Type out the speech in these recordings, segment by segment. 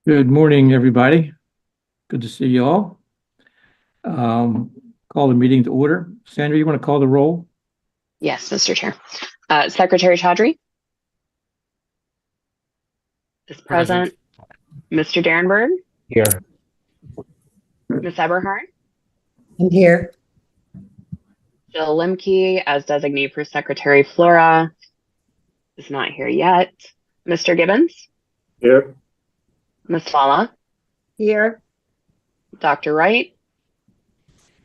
Good morning, everybody. Good to see you all. Call the meeting to order. Sandra, you want to call the roll? Yes, Mr. Chair. Secretary Chaudhry is present. Mr. Derenberg? Here. Ms. Eberhard? I'm here. Jill Limke, as designee for Secretary Flora, is not here yet. Mr. Gibbons? Here. Ms. Fala? Here. Dr. Wright?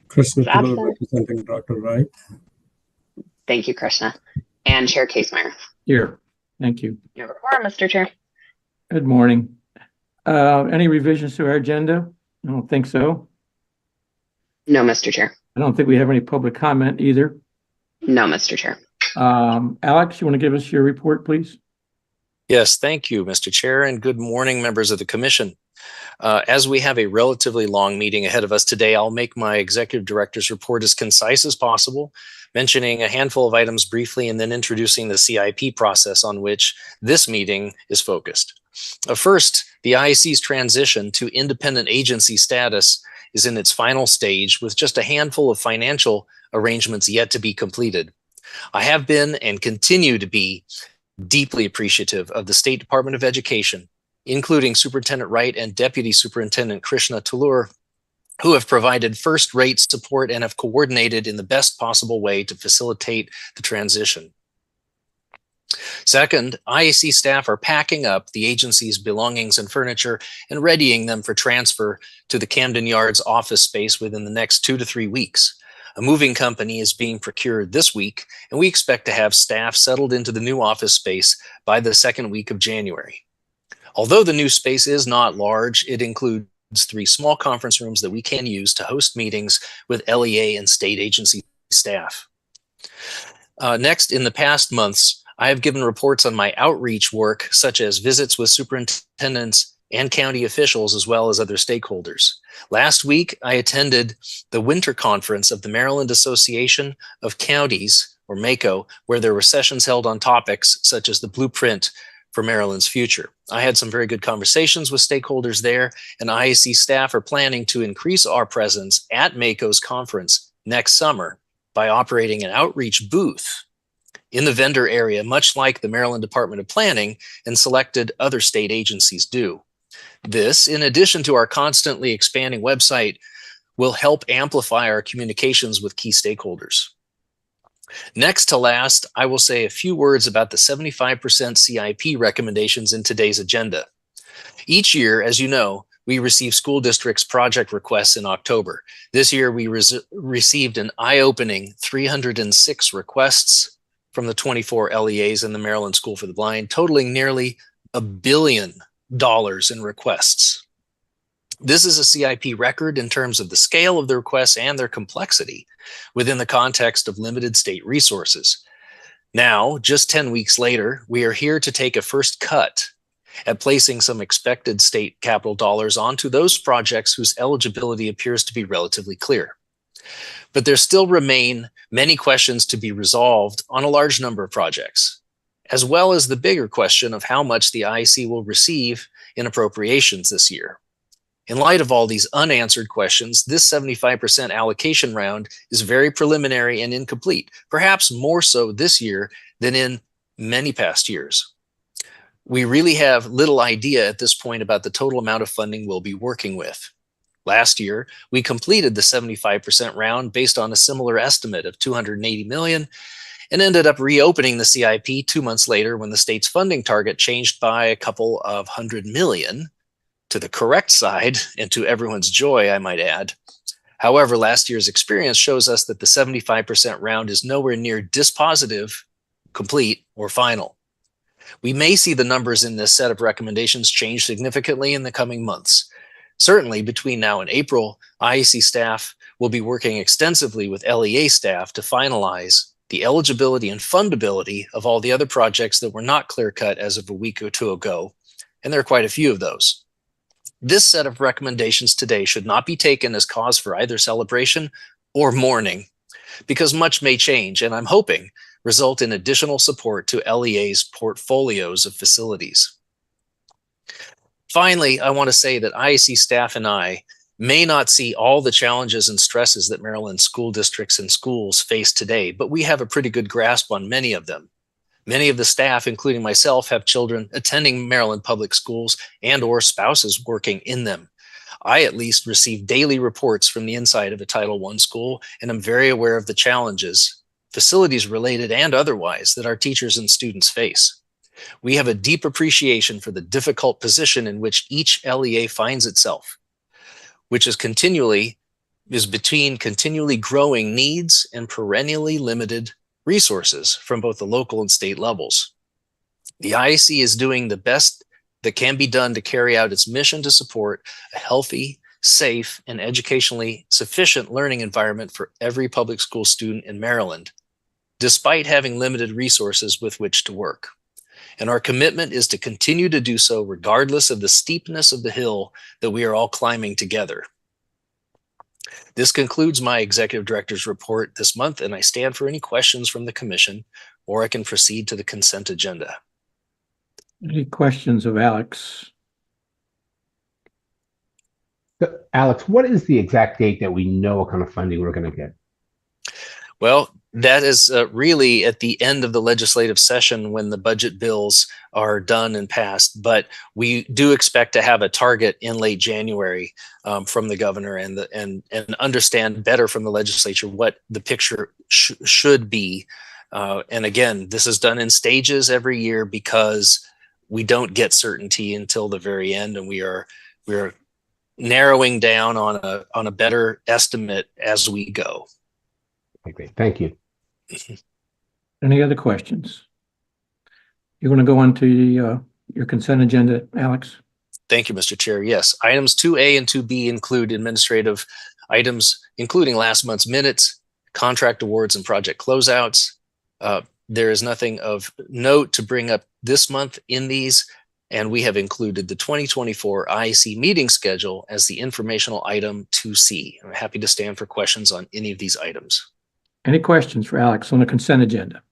Krishna Is absent. representing Dr. Wright. Thank you, Krishna. And Chair Casemeyer. Here. Thank you. You have a quorum, Mr. Chair. Good morning. Any revisions to our agenda? I don't think so. No, Mr. Chair. I don't think we have any public comment either. No, Mr. Chair. Alex, you want to give us your report, please? Yes, thank you, Mr. Chair, and good morning, members of the Commission. As we have a relatively long meeting ahead of us today, I'll make my Executive Director's report as concise as possible, mentioning a handful of items briefly and then introducing the CIP process on which this meeting is focused. First, the IAC's transition to independent agency status is in its final stage with just a handful of financial arrangements yet to be completed. I have been and continue to be deeply appreciative of the State Department of Education, including Superintendent Wright and Deputy Superintendent Krishna Tallur, who have provided first-rate support and have coordinated in the best possible way to facilitate the transition. Second, IAC staff are packing up the agency's belongings and furniture and readying them for transfer to the Camden Yards office space within the next 2 to 3 weeks. A moving company is being procured this week, and we expect to have staff settled into the new office space by the second week of January. Although the new space is not large, it includes 3 small conference rooms that we can use to host meetings with LEA and state agency staff. Next, in the past months, I have given reports on my outreach work, such as visits with superintendents and county officials, as well as other stakeholders. Last week, I attended the winter conference of the Maryland Association of Counties, or MACO, where there were sessions held on topics such as the blueprint for Maryland's future. I had some very good conversations with stakeholders there, and IAC staff are planning to increase our presence at MACO's conference next summer by operating an outreach booth in the vendor area, much like the Maryland Department of Planning and selected other state agencies do. This, in addition to our constantly expanding website, will help amplify our communications with key stakeholders. Next to last, I will say a few words about the 75% CIP recommendations in today's agenda. Each year, as you know, we receive school districts' project requests in October. This year, we received an eye-opening 306 requests from the 24 LEAs in the Maryland School for the Blind, totaling nearly $1 billion in requests. This is a CIP record in terms of the scale of the requests and their complexity within the context of limited state resources. Now, just 10 weeks later, we are here to take a first cut at placing some expected state capital dollars onto those projects whose eligibility appears to be relatively clear. But there still remain many questions to be resolved on a large number of projects, as well as the bigger question of how much the IAC will receive in appropriations this year. In light of all these unanswered questions, this 75% allocation round is very preliminary and incomplete, perhaps more so this year than in many past years. We really have little idea at this point about the total amount of funding we'll be working with. Last year, we completed the 75% round based on a similar estimate of $280 million and ended up reopening the CIP 2 months later when the state's funding target changed by a couple of $100 million to the correct side, and to everyone's joy, I might add. However, last year's experience shows us that the 75% round is nowhere near dispositive, complete, or final. We may see the numbers in this set of recommendations change significantly in the coming months. Certainly, between now and April, IAC staff will be working extensively with LEA staff to finalize the eligibility and fundability of all the other projects that were not clear-cut as of a week or two ago, and there are quite a few of those. This set of recommendations today should not be taken as cause for either celebration or mourning, because much may change, and I'm hoping result in additional support to LEA's portfolios of facilities. Finally, I want to say that IAC staff and I may not see all the challenges and stresses that Maryland school districts and schools face today, but we have a pretty good grasp on many of them. Many of the staff, including myself, have children attending Maryland public schools and or spouses working in them. I at least receive daily reports from the inside of a Title I school, and I'm very aware of the challenges, facilities related and otherwise, that our teachers and students face. We have a deep appreciation for the difficult position in which each LEA finds itself, which is between continually growing needs and perennially limited resources from both the local and state levels. The IAC is doing the best that can be done to carry out its mission to support a healthy, safe, and educationally sufficient learning environment for every public school student in Maryland, despite having limited resources with which to work. And our commitment is to continue to do so regardless of the steepness of the hill that we are all climbing together. This concludes my executive director's report this month, and I stand for any questions from the commission, or I can proceed to the consent agenda. Any questions of Alex? So, Alex, what is the exact date that we know what kind of funding we're going to get? Well, that is really at the end of the legislative session when the budget bills are done and passed. But we do expect to have a target in late January from the governor and understand better from the legislature what the picture should be. And again, this is done in stages every year because we don't get certainty until the very end, and we are narrowing down on a better estimate as we go. Okay, great. Thank you. Any other questions? You want to go on to your consent agenda, Alex? Thank you, Mr. Chair. Yes, items 2A and 2B include administrative items, including last month's minutes, contract awards, and project closeouts. There is nothing of note to bring up this month in these, and we have included the 2024 IAC meeting schedule as the informational item 2C. I'm happy to stand for questions on any of these items. Any questions for Alex on the consent agenda?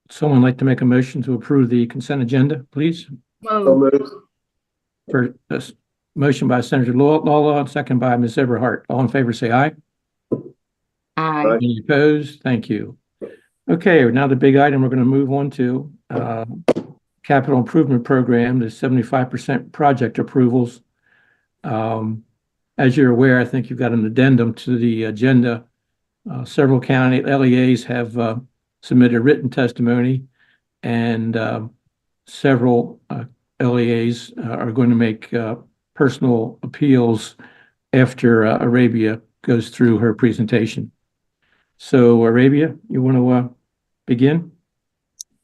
Someone like to make a motion to approve the consent agenda, please? So moved. For this motion by Senator Lawler, and second by Ms. Everhart. All in favor, say aye. Aye. Any opposed? Thank you. Okay, now the big item we're going to move on to capital improvement program, the 75% project approvals. As you're aware, I think you've got an addendum to the agenda. Several county LEAs have submitted written testimony, and several LEAs are going to make personal appeals after Arabia goes through her presentation. So Arabia, you want to begin?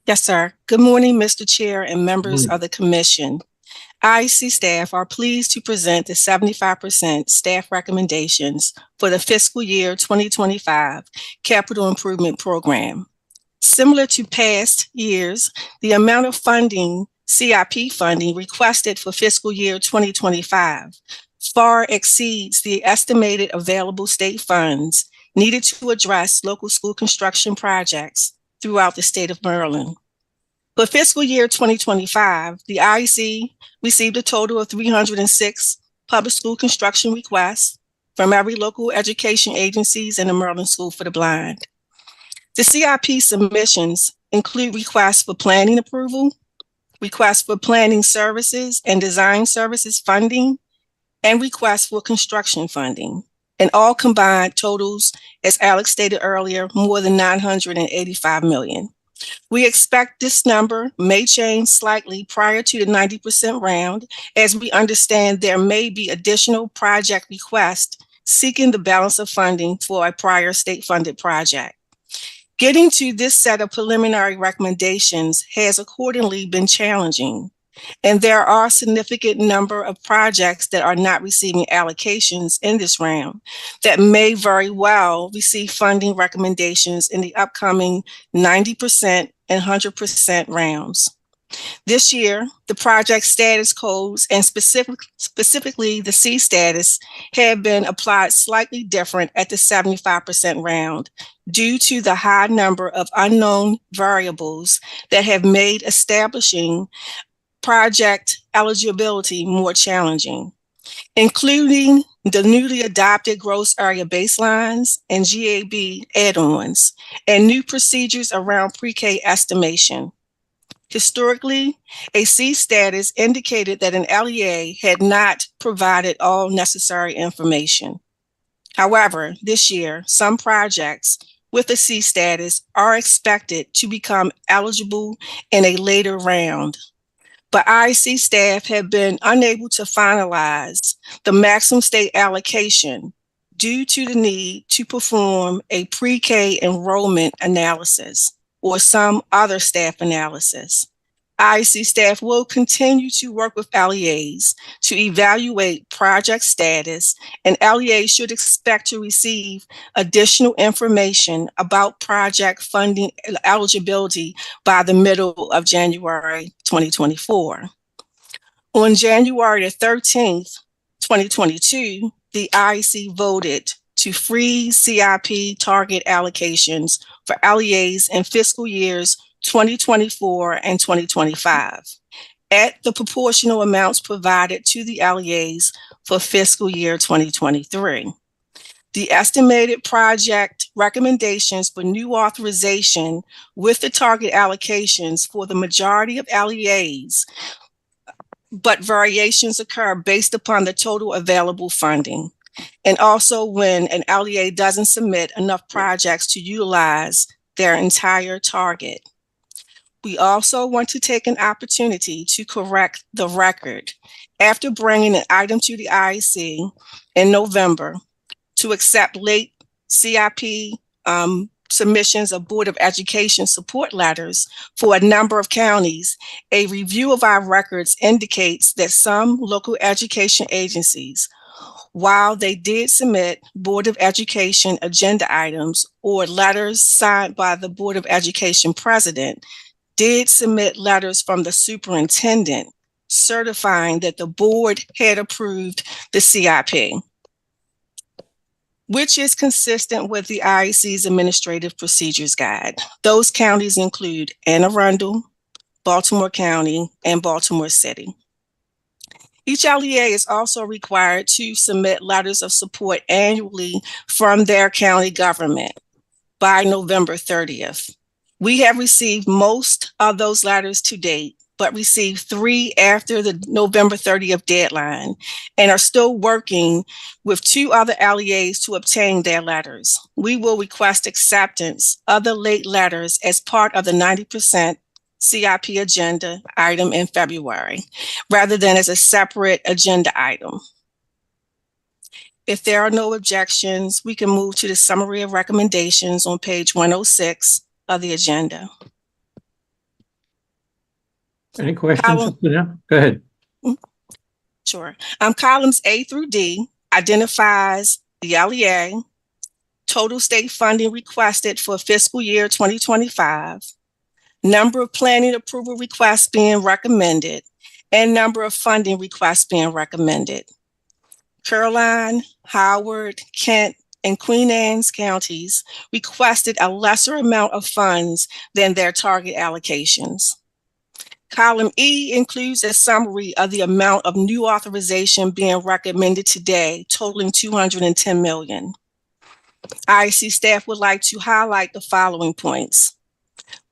Yes, sir. Good morning, Mr. Chair and members of the commission. IAC staff are pleased to present the 75% staff recommendations for the fiscal year 2025 capital improvement program. Similar to past years, the amount of funding, CIP funding requested for fiscal year 2025 far exceeds the estimated available state funds needed to address local school construction projects throughout the state of Maryland. For fiscal year 2025, the IAC received a total of 306 public school construction requests from every local education agencies and the Maryland School for the Blind. The CIP submissions include requests for planning approval, requests for planning services and design services funding, and requests for construction funding. And all combined totals, as Alex stated earlier, more than $985 million. We expect this number may change slightly prior to the 90% round, as we understand there may be additional project requests seeking the balance of funding for a prior state-funded project. Getting to this set of preliminary recommendations has accordingly been challenging, and there are a significant number of projects that are not receiving allocations in this round that may very well receive funding recommendations in the upcoming 90% and 100% rounds. This year, the project status codes and specifically the C status have been applied slightly different at the 75% round due to the high number of unknown variables that have made establishing project eligibility more challenging, including the newly adopted gross area baselines and GAB add-ons and new procedures around pre-K estimation. Historically, a C status indicated that an LEA had not provided all necessary information. However, this year, some projects with a C status are expected to become eligible in a later round. But IAC staff have been unable to finalize the maximum state allocation due to the need to perform a pre-K enrollment analysis or some other staff analysis. IAC staff will continue to work with LEAs to evaluate project status, and LEAs should expect to receive additional information about project funding eligibility by the middle of January 2024. On January the 13th, 2022, the IAC voted to freeze CIP target allocations for LEAs in fiscal years 2024 and 2025 at the proportional amounts provided to the LEAs for fiscal year 2023. The estimated project recommendations for new authorization with the target allocations for the majority of LEAs, but variations occur based upon the total available funding, and also when an LEA doesn't submit enough projects to utilize their entire target. We also want to take an opportunity to correct the record after bringing an item to the IAC in November to accept late CIP submissions of Board of Education support letters for a number of counties. A review of our records indicates that some local education agencies, while they did submit Board of Education agenda items or letters signed by the Board of Education president, did submit letters from the superintendent certifying that the board had approved the CIP, which is consistent with the IAC's Administrative Procedures Guide. Those counties include Anne Arundel, Baltimore County, and Baltimore City. Each LEA is also required to submit letters of support annually from their county government by November 30th. We have received most of those letters to date, but received 3 after the November 30th deadline and are still working with 2 other LEAs to obtain their letters. We will request acceptance of the late letters as part of the 90% CIP agenda item in February, rather than as a separate agenda item. If there are no objections, we can move to the summary of recommendations on page 106 of the agenda. Any questions? Go ahead. Sure. Columns A through D identifies the LEA, total state funding requested for fiscal year 2025, number of planning approval requests being recommended, and number of funding requests being recommended. Caroline, Howard, Kent, and Queen Anne's counties requested a lesser amount of funds than their target allocations. Column E includes a summary of the amount of new authorization being recommended today, totaling $210 million. IAC staff would like to highlight the following points.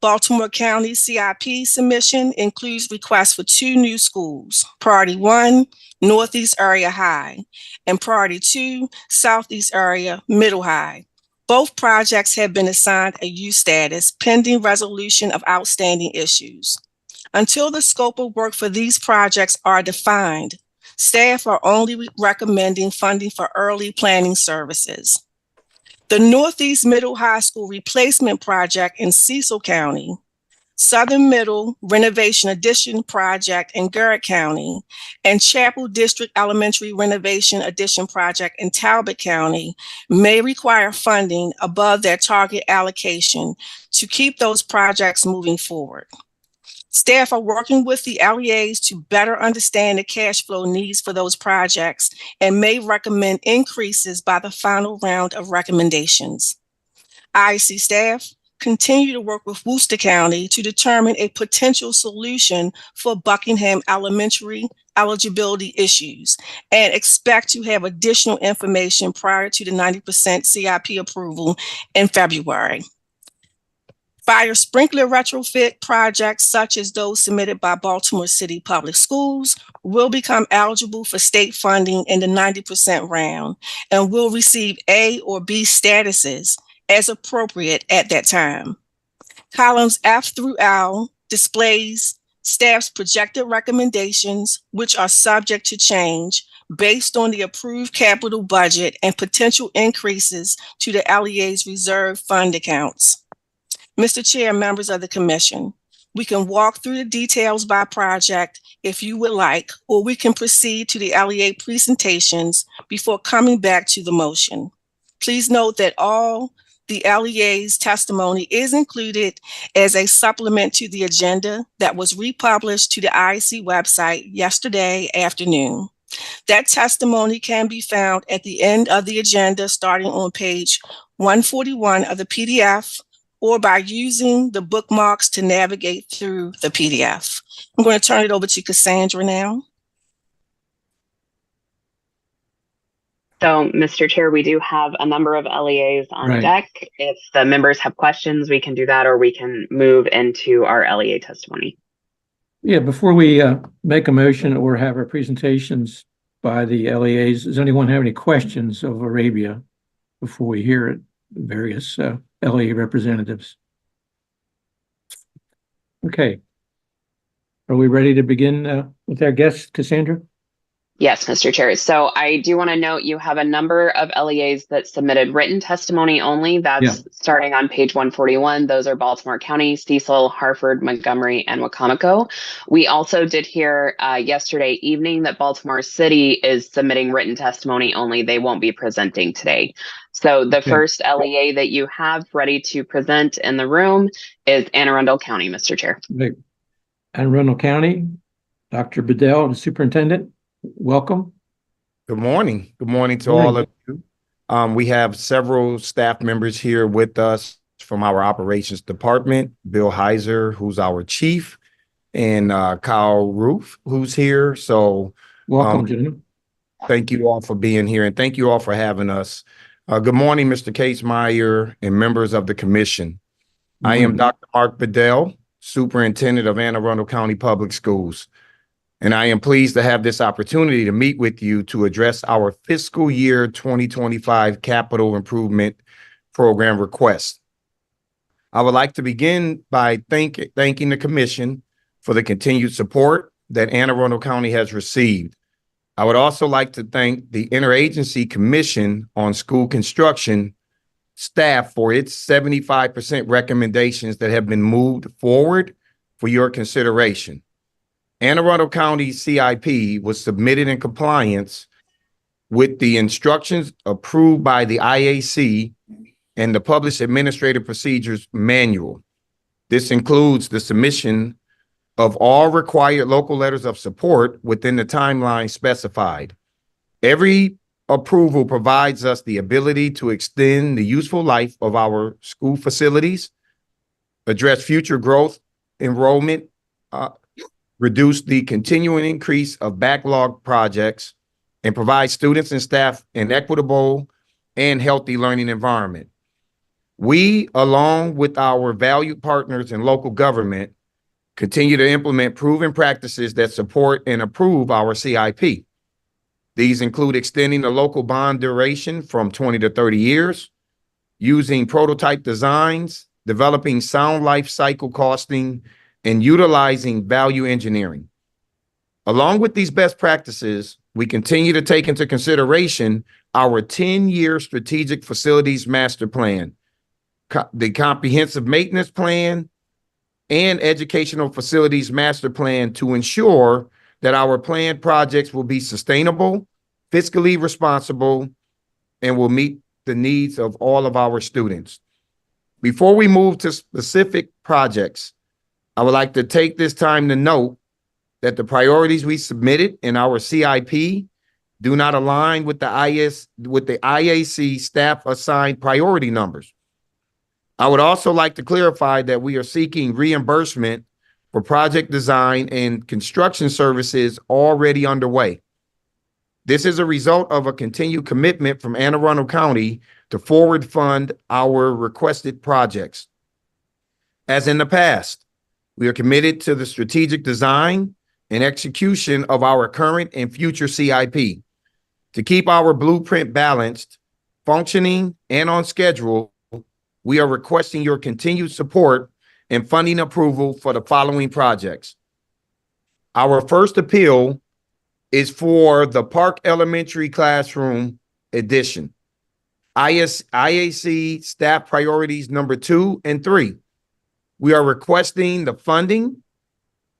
Baltimore County CIP submission includes requests for 2 new schools, Priority 1, Northeast Area High, and Priority 2, Southeast Area Middle High. Both projects have been assigned a U status pending resolution of outstanding issues. Until the scope of work for these projects are defined, staff are only recommending funding for early planning services. The Northeast Middle High School replacement project in Cecil County, Southern Middle Renovation Addition project in Garrett County, and Chapel District Elementary Renovation Addition project in Talbot County may require funding above their target allocation to keep those projects moving forward. Staff are working with the LEAs to better understand the cash flow needs for those projects and may recommend increases by the final round of recommendations. IAC staff continue to work with Worcester County to determine a potential solution for Buckingham Elementary eligibility issues and expect to have additional information prior to the 90% CIP approval in February. Fire sprinkler retrofit projects such as those submitted by Baltimore City Public Schools will become eligible for state funding in the 90% round and will receive A or B statuses as appropriate at that time. Columns F through L displays staff's projected recommendations, which are subject to change based on the approved capital budget and potential increases to the LEA's reserve fund accounts. Mr. Chair, members of the commission, we can walk through the details by project if you would like, or we can proceed to the LEA presentations before coming back to the motion. Please note that all the LEA's testimony is included as a supplement to the agenda that was republished to the IAC website yesterday afternoon. That testimony can be found at the end of the agenda starting on page 141 of the PDF, or by using the bookmarks to navigate through the PDF. I'm going to turn it over to Cassandra now. So, Mr. Chair, we do have a number of LEAs on deck. If the members have questions, we can do that, or we can move into our LEA testimony. Yeah, before we make a motion or have our presentations by the LEAs, does anyone have any questions of Arabia before we hear it? Various LEA representatives. Okay. Are we ready to begin with our guest, Cassandra? Yes, Mr. Chair. So I do want to note you have a number of LEAs that submitted written testimony only. That's starting on page 141. Those are Baltimore County, Cecil, Harford, Montgomery, and Wacomico. We also did hear yesterday evening that Baltimore City is submitting written testimony only. They won't be presenting today. So the first LEA that you have ready to present in the room is Anne Arundel County, Mr. Chair. Anne Arundel County, Dr. Bedell, the superintendent. Welcome. Good morning. Good morning to all of you. We have several staff members here with us from our operations department. Bill Heiser, who's our chief, and Kyle Roof, who's here. So welcome, gentlemen. Thank you all for being here, and thank you all for having us. Good morning, Mr. Casemeyer and members of the commission. I am Dr. Mark Bedell, superintendent of Anne Arundel County Public Schools. And I am pleased to have this opportunity to meet with you to address our fiscal year 2025 capital improvement program request. I would like to begin by thanking the commission for the continued support that Anne Arundel County has received. I would also like to thank the Interagency Commission on School Construction staff for its 75% recommendations that have been moved forward for your consideration. Anne Arundel County CIP was submitted in compliance with the instructions approved by the IAC and the Published Administrative Procedures Manual. This includes the submission of all required local letters of support within the timeline specified. Every approval provides us the ability to extend the useful life of our school facilities, address future growth, enrollment, reduce the continuing increase of backlog projects, and provide students and staff an equitable and healthy learning environment. We, along with our valued partners in local government, continue to implement proven practices that support and approve our CIP. These include extending the local bond duration from 20 to 30 years, using prototype designs, developing sound life cycle costing, and utilizing value engineering. Along with these best practices, we continue to take into consideration our 10-year strategic facilities master plan, the comprehensive maintenance plan, and educational facilities master plan to ensure that our planned projects will be sustainable, fiscally responsible, and will meet the needs of all of our students. Before we move to specific projects, I would like to take this time to note that the priorities we submitted in our CIP do not align with the IAC staff assigned priority numbers. I would also like to clarify that we are seeking reimbursement for project design and construction services already underway. This is a result of a continued commitment from Anne Arundel County to forward fund our requested projects. As in the past, we are committed to the strategic design and execution of our current and future CIP. To keep our blueprint balanced, functioning, and on schedule, we are requesting your continued support and funding approval for the following projects. Our first appeal is for the Park Elementary Classroom Addition. IAC Staff Priorities number 2 and 3. We are requesting the funding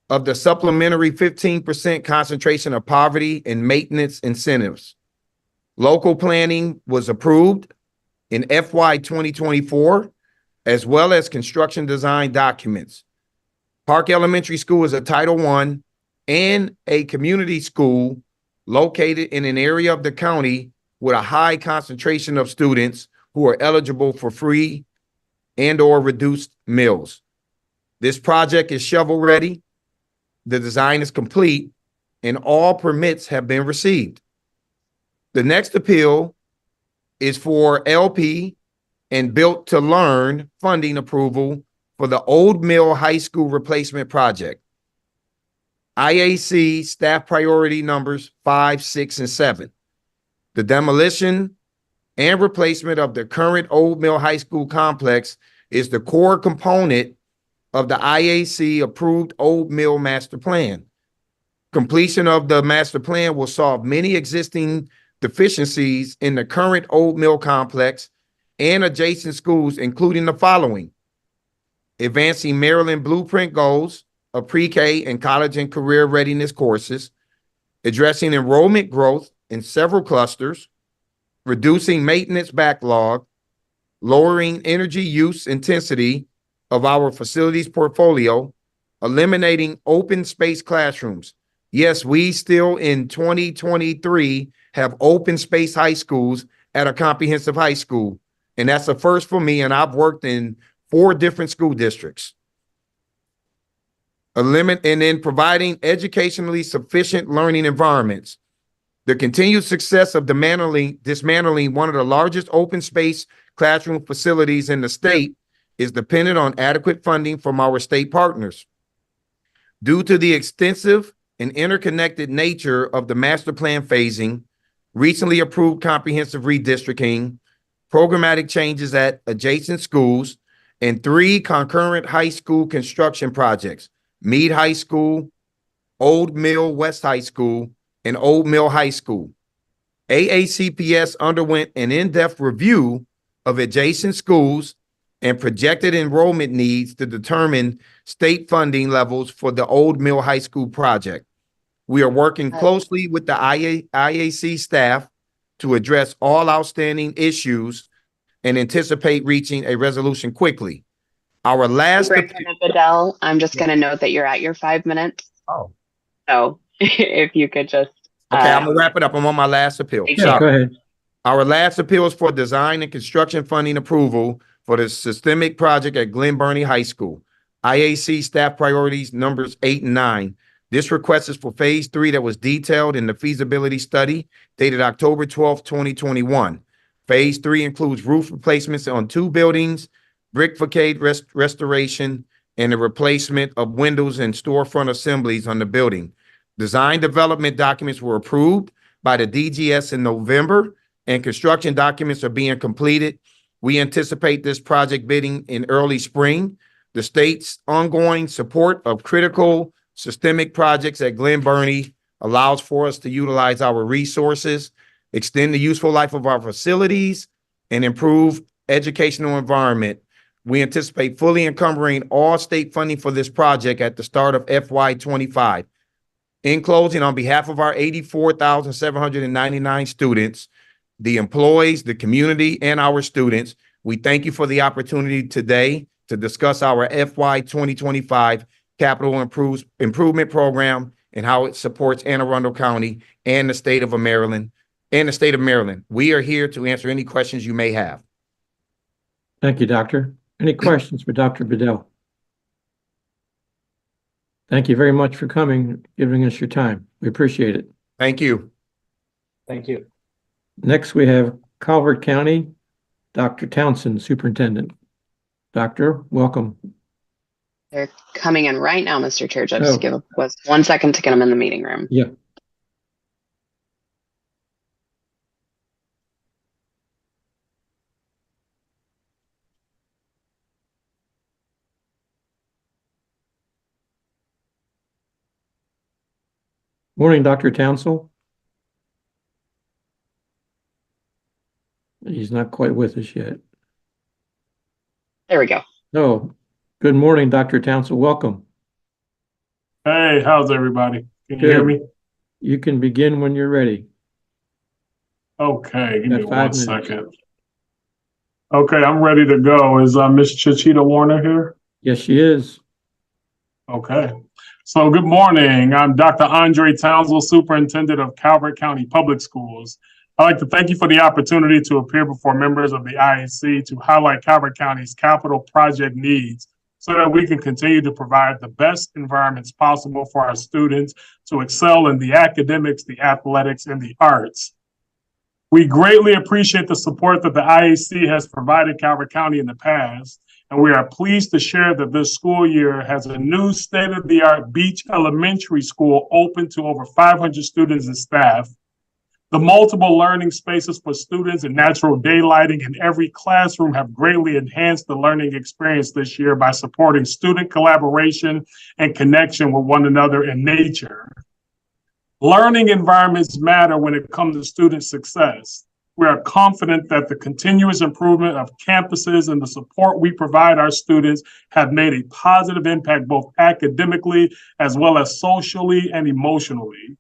of the supplementary 15% concentration of poverty and maintenance incentives. Local planning was approved in FY 2024, as well as construction design documents. Park Elementary School is a Title I and a community school located in an area of the county with a high concentration of students who are eligible for free and/or reduced meals. This project is shovel ready. The design is complete and all permits have been received. The next appeal is for LP and Built to Learn funding approval for the Old Mill High School replacement project. IAC staff priority numbers 5, 6, and 7. The demolition and replacement of the current Old Mill High School complex is the core component of the IAC approved Old Mill master plan. Completion of the master plan will solve many existing deficiencies in the current Old Mill complex and adjacent schools, including the following: advancing Maryland blueprint goals of pre-K and college and career readiness courses, addressing enrollment growth in several clusters, reducing maintenance backlog, lowering energy use intensity of our facilities portfolio, eliminating open space classrooms. Yes, we still in 2023 have open space high schools at a comprehensive high school. And that's a first for me, and I've worked in 4 different school districts. And then providing educationally sufficient learning environments. The continued success of dismantling one of the largest open space classroom facilities in the state is dependent on adequate funding from our state partners. Due to the extensive and interconnected nature of the master plan phasing, recently approved comprehensive redistricting, programmatic changes at adjacent schools, and 3 concurrent high school construction projects: Meade High School, Old Mill West High School, and Old Mill High School. AACPS underwent an in-depth review of adjacent schools and projected enrollment needs to determine state funding levels for the Old Mill High School project. We are working closely with the IAC staff to address all outstanding issues and anticipate reaching a resolution quickly. Our last Superintendent Bedell, I'm just going to note that you're at your 5 minutes. Oh. So if you could just. Okay, I'm gonna wrap it up. I'm on my last appeal. Yeah, go ahead. Our last appeal is for design and construction funding approval for the systemic project at Glen Burnie High School. IAC staff priorities numbers 8 and 9. This request is for phase 3 that was detailed in the feasibility study dated October 12, 2021. Phase 3 includes roof replacements on 2 buildings, brick facade restoration, and the replacement of windows and storefront assemblies on the building. Design development documents were approved by the DGS in November, and construction documents are being completed. We anticipate this project bidding in early spring. The state's ongoing support of critical systemic projects at Glen Burnie allows for us to utilize our resources, extend the useful life of our facilities, and improve educational environment. We anticipate fully encumbering all state funding for this project at the start of FY 25. In closing, on behalf of our 84,799 students, the employees, the community, and our students, we thank you for the opportunity today to discuss our FY 2025 capital improvement program and how it supports Anne Arundel County and the state of Maryland. We are here to answer any questions you may have. Thank you, Doctor. Any questions for Dr. Bedell? Thank you very much for coming, giving us your time. We appreciate it. Thank you. Thank you. Next, we have Calvert County, Dr. Townsend, Superintendent. Doctor, welcome. They're coming in right now, Mr. Chair. Just Oh. give us 1 second to get them in the meeting room. Yeah. Morning, Dr. Townsend. He's not quite with us yet. There we go. Oh, good morning, Dr. Townsend. Welcome. Hey, how's everybody? Can you hear Good. me? You can begin when you're ready. Okay, give me Got 5 1 minutes. second. Okay, I'm ready to go. Is Miss Chichita Warner here? Yes, she is. Okay. So good morning. I'm Dr. Andre Townsend, Superintendent of Calvert County Public Schools. I'd like to thank you for the opportunity to appear before members of the IAC to highlight Calvert County's capital project needs so that we can continue to provide the best environments possible for our students to excel in the academics, the athletics, and the arts. We greatly appreciate the support that the IAC has provided Calvert County in the past, and we are pleased to share that this school year has a new state-of-the-art Beach Elementary School open to over 500 students and staff. The multiple learning spaces for students and natural daylighting in every classroom have greatly enhanced the learning experience this year by supporting student collaboration and connection with one another in nature. Learning environments matter when it comes to student success. We are confident that the continuous improvement of campuses and the support we provide our students have made a positive impact both academically as well as socially and emotionally.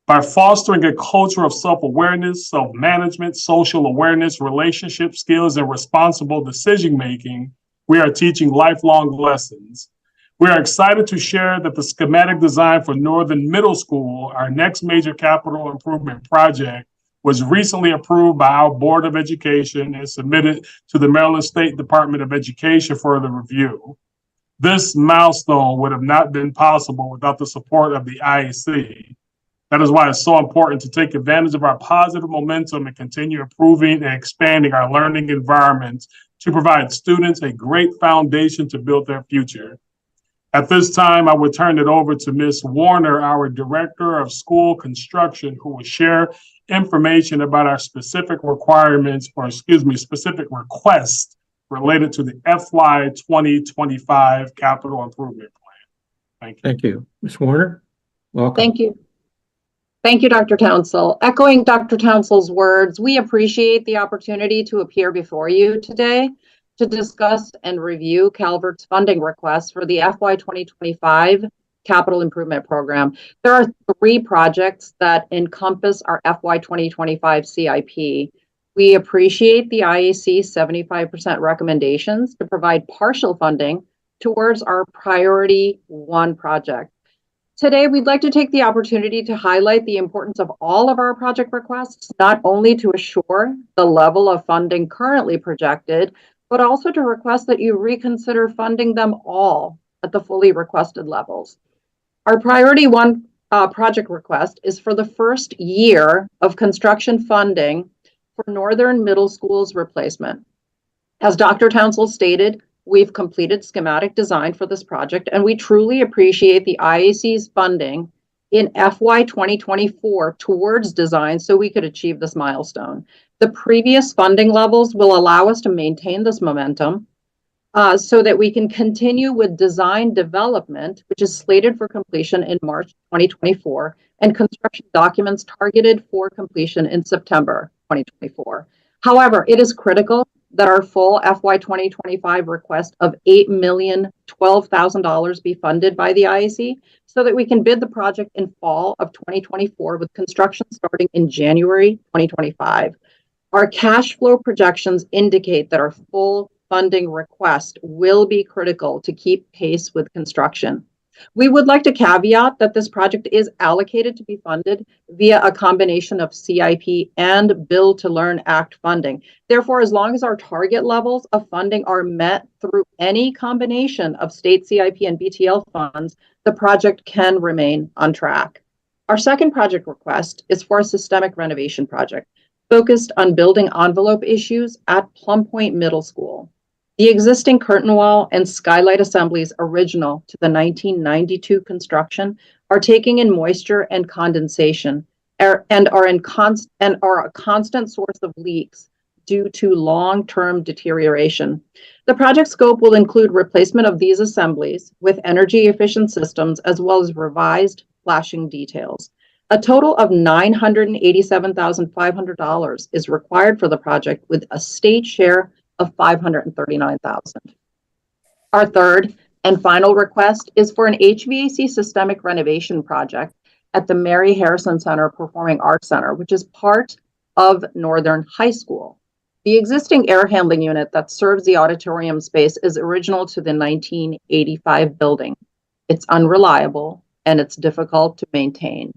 By fostering a culture of self-awareness, self-management, social awareness, relationship skills, and responsible decision-making, we are teaching lifelong lessons. We are excited to share that the schematic design for Northern Middle School, our next major capital improvement project, was recently approved by our Board of Education and submitted to the Maryland State Department of Education for the review. This milestone would have not been possible without the support of the IAC. That is why it's so important to take advantage of our positive momentum and continue improving and expanding our learning environments to provide students a great foundation to build their future. At this time, I would turn it over to Ms. Warner, our Director of School Construction, who will share information about our specific requirements, or specific requests related to the FY 2025 Capital Improvement Plan. Thank you. Thank you. Ms. Warner, welcome. Thank you. Thank you, Dr. Townsend. Echoing Dr. Townsend's words, we appreciate the opportunity to appear before you today to discuss and review Calvert's funding requests for the FY 2025 Capital Improvement Program. There are 3 projects that encompass our FY 2025 CIP. We appreciate the IAC's 75% recommendations to provide partial funding towards our Priority 1 project. Today, we'd like to take the opportunity to highlight the importance of all of our project requests, not only to assure the level of funding currently projected, but also to request that you reconsider funding them all at the fully requested levels. Our Priority 1 project request is for the first year of construction funding for Northern Middle School's replacement. As Dr. Townsend stated, we've completed schematic design for this project, and we truly appreciate the IAC's funding in FY 2024 towards design so we could achieve this milestone. The previous funding levels will allow us to maintain this momentum so that we can continue with design development, which is slated for completion in March 2024, and construction documents targeted for completion in September 2024. However, it is critical that our full FY 2025 request of $8,012,000 be funded by the IAC so that we can bid the project in fall of 2024 with construction starting in January 2025. Our cash flow projections indicate that our full funding request will be critical to keep pace with construction. We would like to caveat that this project is allocated to be funded via a combination of CIP and Build to Learn Act funding. Therefore, as long as our target levels of funding are met through any combination of state CIP and BTL funds, the project can remain on track. Our second project request is for a systemic renovation project focused on building envelope issues at Plum Point Middle School. The existing curtain wall and skylight assemblies original to the 1992 construction are taking in moisture and condensation and are a constant source of leaks due to long-term deterioration. The project scope will include replacement of these assemblies with energy-efficient systems as well as revised flashing details. A total of $987,500 is required for the project, with a state share of $539,000. Our third and final request is for an HVAC systemic renovation project at the Mary Harrison Center Performing Arts Center, which is part of Northern High School. The existing air handling unit that serves the auditorium space is original to the 1985 building. It's unreliable and it's difficult to maintain.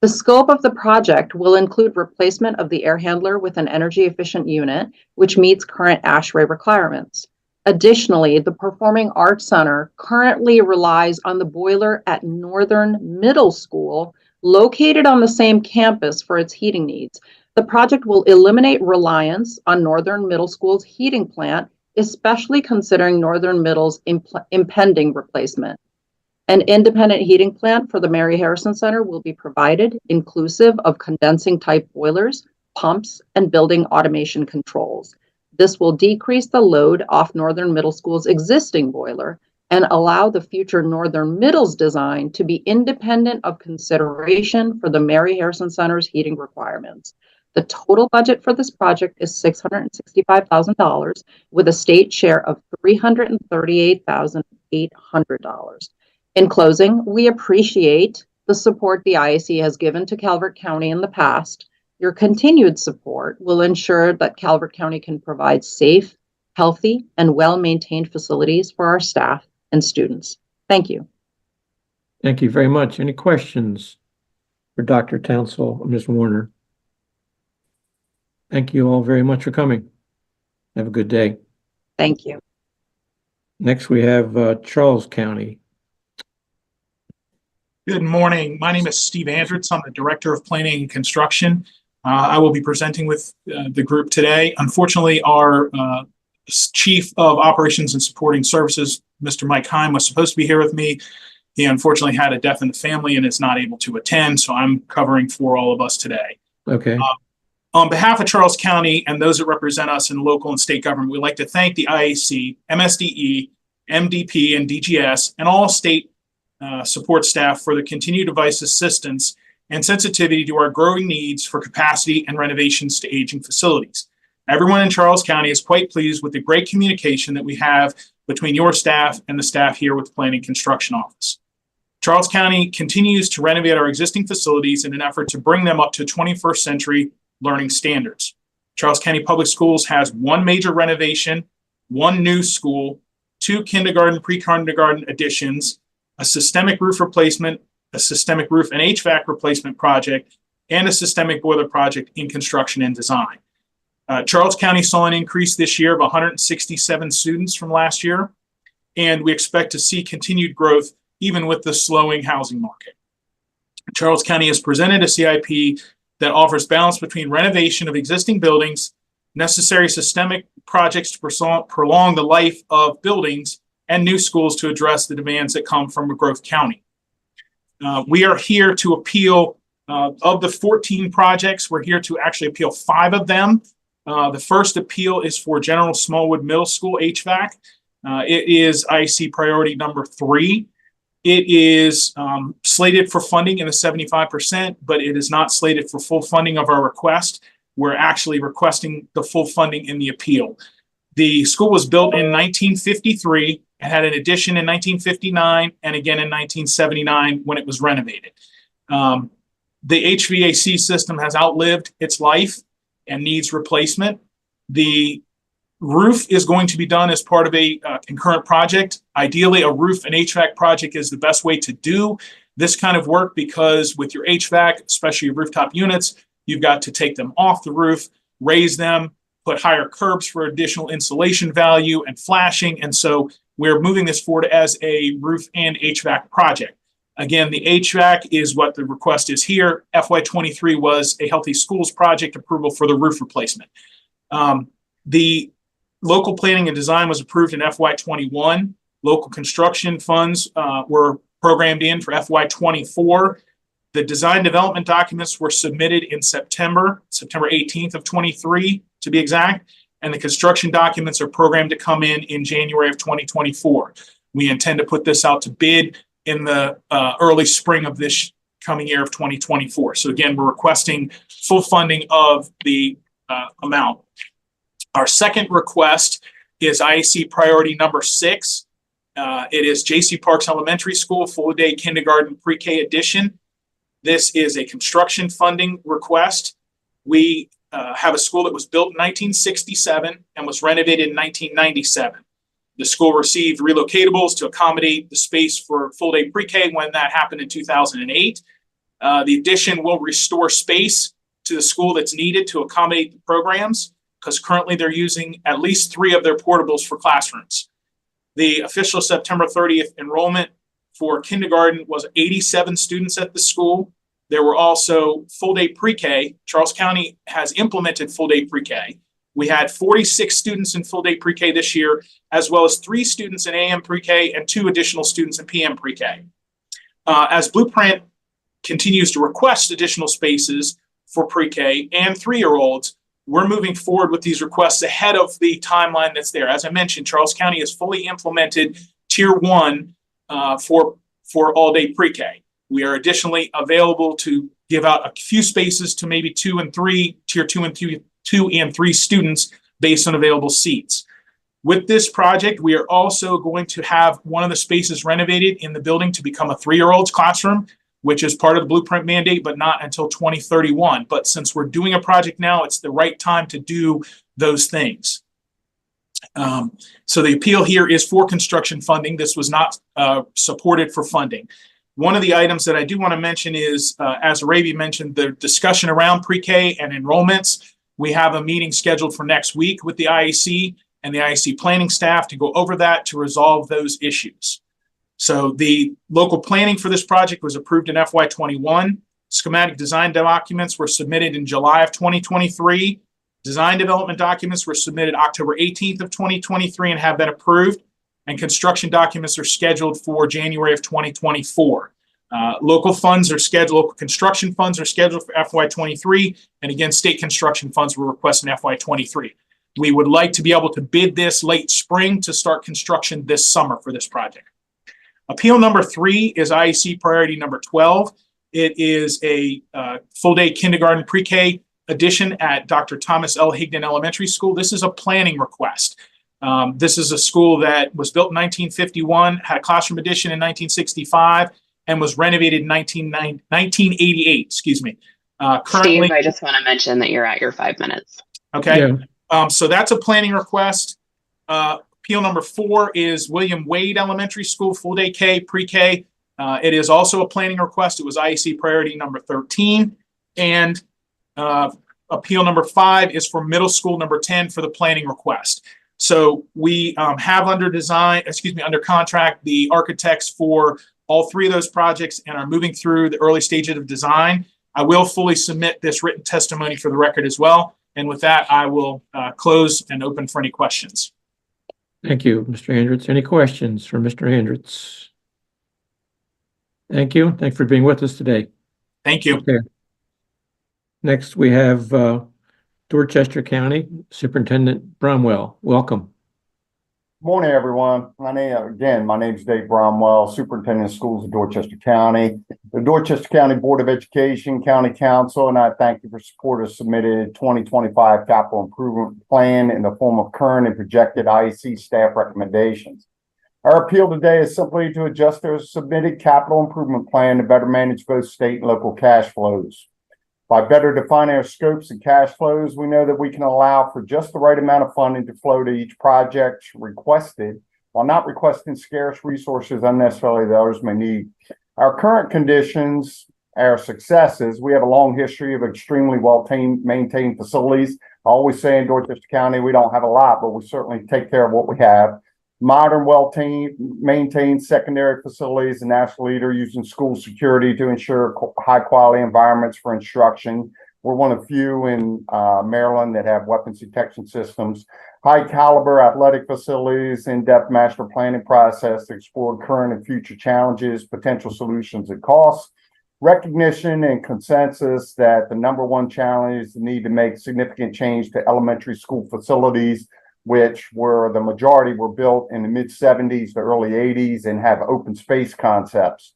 The scope of the project will include replacement of the air handler with an energy efficient unit, which meets current ASHRAE requirements. Additionally, the Performing Arts Center currently relies on the boiler at Northern Middle School, located on the same campus, for its heating needs. The project will eliminate reliance on Northern Middle School's heating plant, especially considering Northern Middle's impending replacement. An independent heating plant for the Mary Harrison Center will be provided, inclusive of condensing type boilers, pumps, and building automation controls. This will decrease the load off Northern Middle School's existing boiler and allow the future Northern Middle's design to be independent of consideration for the Mary Harrison Center's heating requirements. The total budget for this project is $665,000 with a state share of $338,800. In closing, we appreciate the support the IAC has given to Calvert County in the past. Your continued support will ensure that Calvert County can provide safe, healthy, and well-maintained facilities for our staff and students. Thank you. Thank you very much. Any questions for Dr. Townsell or Ms. Warner? Thank you all very much for coming. Have a good day. Thank you. Next, we have Charles County. Good morning. My name is Steve Andritz. I'm the Director of Planning and Construction. I will be presenting with the group today. Unfortunately, our Chief of Operations and Supporting Services, Mr. Mike Heim, was supposed to be here with me. He unfortunately had a death in the family and is not able to attend, so I'm covering for all of us today. Okay. On behalf of Charles County and those that represent us in local and state government, we'd like to thank the IAC, MSDE, MDP, and DGS, and all state support staff for the continued device assistance and sensitivity to our growing needs for capacity and renovations to aging facilities. Everyone in Charles County is quite pleased with the great communication that we have between your staff and the staff here with the Planning and Construction Office. Charles County continues to renovate our existing facilities in an effort to bring them up to 21st century learning standards. Charles County Public Schools has one major renovation, one new school, 2 kindergarten, pre-kindergarten additions, a systemic roof replacement, a systemic roof and HVAC replacement project, and a systemic boiler project in construction and design. Charles County saw an increase this year of 167 students from last year, and we expect to see continued growth even with the slowing housing market. Charles County has presented a CIP that offers balance between renovation of existing buildings, necessary systemic projects to prolong the life of buildings, and new schools to address the demands that come from a growth county. We are here to appeal, of the 14 projects, we're here to actually appeal 5 of them. The first appeal is for General Smallwood Middle School HVAC. It is IC priority number 3. It is slated for funding in the 75%, but it is not slated for full funding of our request. We're actually requesting the full funding in the appeal. The school was built in 1953 and had an addition in 1959 and again in 1979 when it was renovated. The HVAC system has outlived its life and needs replacement. The roof is going to be done as part of a concurrent project. Ideally, a roof and HVAC project is the best way to do this kind of work, because with your HVAC, especially your rooftop units, you've got to take them off the roof, raise them, put higher curbs for additional insulation value and flashing. And so we're moving this forward as a roof and HVAC project. Again, the HVAC is what the request is here. FY23 was a Healthy Schools project approval for the roof replacement. The local planning and design was approved in FY21. Local construction funds were programmed in for FY24. The design development documents were submitted in September 18th of 23 to be exact, and the construction documents are programmed to come in January of 2024. We intend to put this out to bid in the early spring of this coming year of 2024. So again, we're requesting full funding of the amount. Our second request is IAC priority number 6. It is J.C. Parks Elementary School full day kindergarten pre-K addition. This is a construction funding request. We have a school that was built in 1967 and was renovated in 1997. The school received relocatables to accommodate the space for full day pre-K when that happened in 2008. The addition will restore space to the school that's needed to accommodate the programs, because currently they're using at least 3 of their portables for classrooms. The official September 30th enrollment for kindergarten was 87 students at the school. There were also full day pre-K. Charles County has implemented full day pre-K. We had 46 students in full day pre-K this year, as well as 3 students in AM pre-K and 2 additional students in PM pre-K. As Blueprint continues to request additional spaces for pre-K and 3-year-olds, we're moving forward with these requests ahead of the timeline that's there. As I mentioned, Charles County has fully implemented Tier 1 for all-day pre-K. We are additionally available to give out a few spaces to maybe 2 and 3, Tier 2 and 3 students based on available seats. With this project, we are also going to have one of the spaces renovated in the building to become a 3-year-old's classroom, which is part of the Blueprint mandate, but not until 2031. But since we're doing a project now, it's the right time to do those things. So the appeal here is for construction funding. This was not supported for funding. One of the items that I do want to mention is, as Arabi mentioned, the discussion around pre-K and enrollments. We have a meeting scheduled for next week with the IAC and the IAC planning staff to go over that to resolve those issues. So the local planning for this project was approved in FY21. Schematic design documents were submitted in July of 2023. Design development documents were submitted October 18th of 2023 and have been approved. And construction documents are scheduled for January of 2024. Local construction funds are scheduled for FY23. And again, state construction funds were requested in FY23. We would like to be able to bid this late spring to start construction this summer for this project. Appeal number 3 is IAC priority number 12. It is a full-day kindergarten pre-K addition at Dr. Thomas L. Higdon Elementary School. This is a planning request. This is a school that was built in 1951, had a classroom addition in 1965, and was renovated in 1988. Excuse me. Currently, Steve, I just want to mention that you're at your 5 minutes. Okay. Yeah. So that's a planning request. Appeal number 4 is William Wade Elementary School, full day K, pre-K. It is also a planning request. It was IAC priority number 13. And appeal number 5 is for middle school number 10 for the planning request. So we have under contract the architects for all 3 of those projects and are moving through the early stages of design. I will fully submit this written testimony for the record as well. And with that, I will close and open for any questions. Thank you, Mr. Hendricks. Any questions for Mr. Hendricks? Thank you. Thanks for being with us today. Thank you. Okay. Next, we have Dorchester County Superintendent Bromwell. Welcome. Morning, everyone. My name is Dave Bromwell, Superintendent of Schools of Dorchester County. The Dorchester County Board of Education, County Council, and I thank you for support of submitted 2025 capital improvement plan in the form of current and projected IAC staff recommendations. Our appeal today is simply to adjust their submitted capital improvement plan to better manage both state and local cash flows. By better defining our scopes and cash flows, we know that we can allow for just the right amount of funding to flow to each project requested, while not requesting scarce resources unnecessarily that others may need. Our current conditions, our successes, we have a long history of extremely well-maintained facilities. I always say in Dorchester County, we don't have a lot, but we certainly take care of what we have. Modern, well-maintained secondary facilities, a national leader using school security to ensure high-quality environments for instruction. We're one of few in Maryland that have weapons detection systems. High-caliber athletic facilities, in-depth master planning process to explore current and future challenges, potential solutions, and costs. Recognition and consensus that the number one challenge is the need to make significant change to elementary school facilities, which were the majority were built in the mid-70s to early 80s and have open space concepts.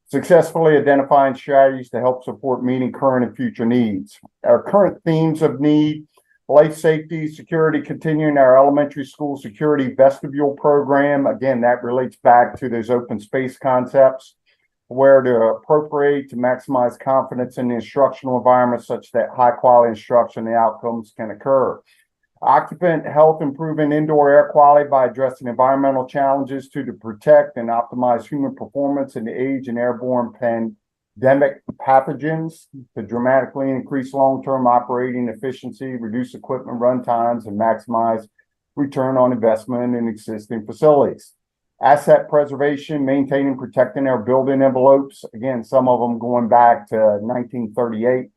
Successfully identifying strategies to help support meeting current and future needs. Our current themes of need: life safety, security, continuing our elementary school security vestibule program. Again, that relates back to those open space concepts, where to appropriate to maximize confidence in the instructional environment such that high quality instruction and outcomes can occur. Occupant health, improving indoor air quality by addressing environmental challenges to protect and optimize human performance in the age and airborne pandemic pathogens, to dramatically increase long-term operating efficiency, reduce equipment run times, and maximize return on investment in existing facilities. Asset preservation, maintaining, protecting our building envelopes. Again, some of them going back to 1938.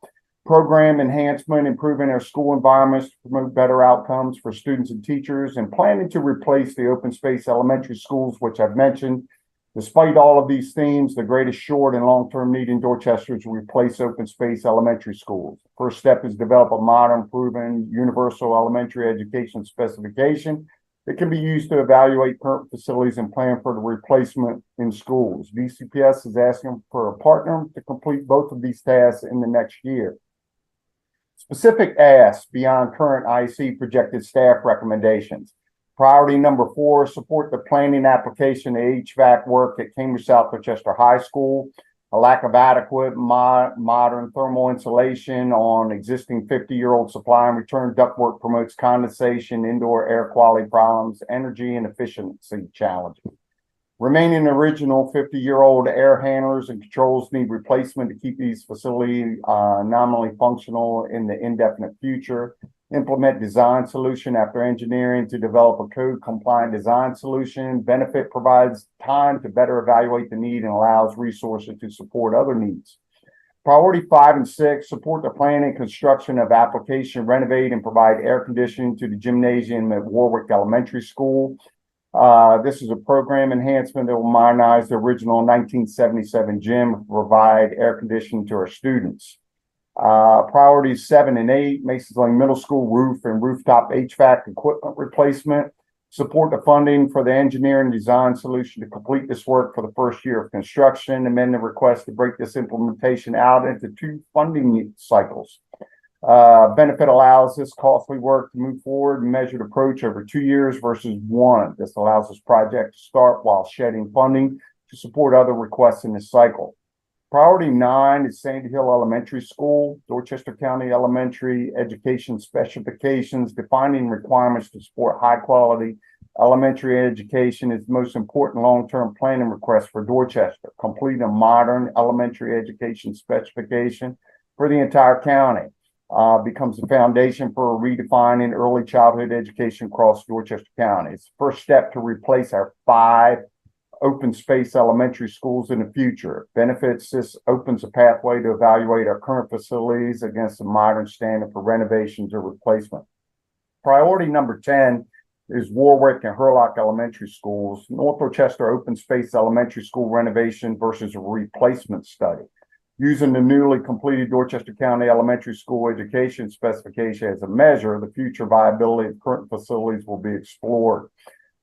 Program enhancement, improving our school environments to promote better outcomes for students and teachers, and planning to replace the open space elementary schools, which I've mentioned. Despite all of these themes, the greatest short and long-term need in Dorchester is to replace open space elementary schools. First step is develop a modern, proven, universal elementary education specification that can be used to evaluate current facilities and plan for the replacement in schools. DCPS is asking for a partner to complete both of these tasks in the next year. Specific asks beyond current IAC projected staff recommendations. Priority number 4, support the planning application of HVAC work at Cambridge South Dorchester High School. A lack of adequate modern thermal insulation on existing 50-year-old supply and return ductwork promotes condensation, indoor air quality problems, energy and efficiency challenges. Remaining original 50-year-old air handlers and controls need replacement to keep these facilities nominally functional in the indefinite future. Implement design solution after engineering to develop a code compliant design solution. Benefit provides time to better evaluate the need and allows resources to support other needs. Priority 5 and 6, support the planning and construction of application, renovate and provide air conditioning to the gymnasium at Warwick Elementary School. This is a program enhancement that will modernize the original 1977 gym and provide air conditioning to our students. Priorities 7 and 8, Masons Lane Middle School roof and rooftop HVAC equipment replacement. Support the funding for the engineering design solution to complete this work for the first year of construction. Amend the request to break this implementation out into 2 funding cycles. Benefit allows this costly work to move forward and measured approach over 2 years versus 1. This allows this project to start while shedding funding to support other requests in this cycle. Priority 9 is Sandy Hill Elementary School, Dorchester County Elementary Education Specifications. Defining requirements to support high quality elementary education is the most important long-term planning request for Dorchester. Complete a modern elementary education specification for the entire county. Becomes the foundation for redefining early childhood education across Dorchester County. It's the first step to replace our 5 open space elementary schools in the future. Benefits: this opens a pathway to evaluate our current facilities against a modern standard for renovations or replacement. Priority number 10 is Warwick and Hurlock Elementary Schools. North Dorchester open space elementary school renovation versus a replacement study. Using the newly completed Dorchester County Elementary School education specification as a measure, the future viability of current facilities will be explored.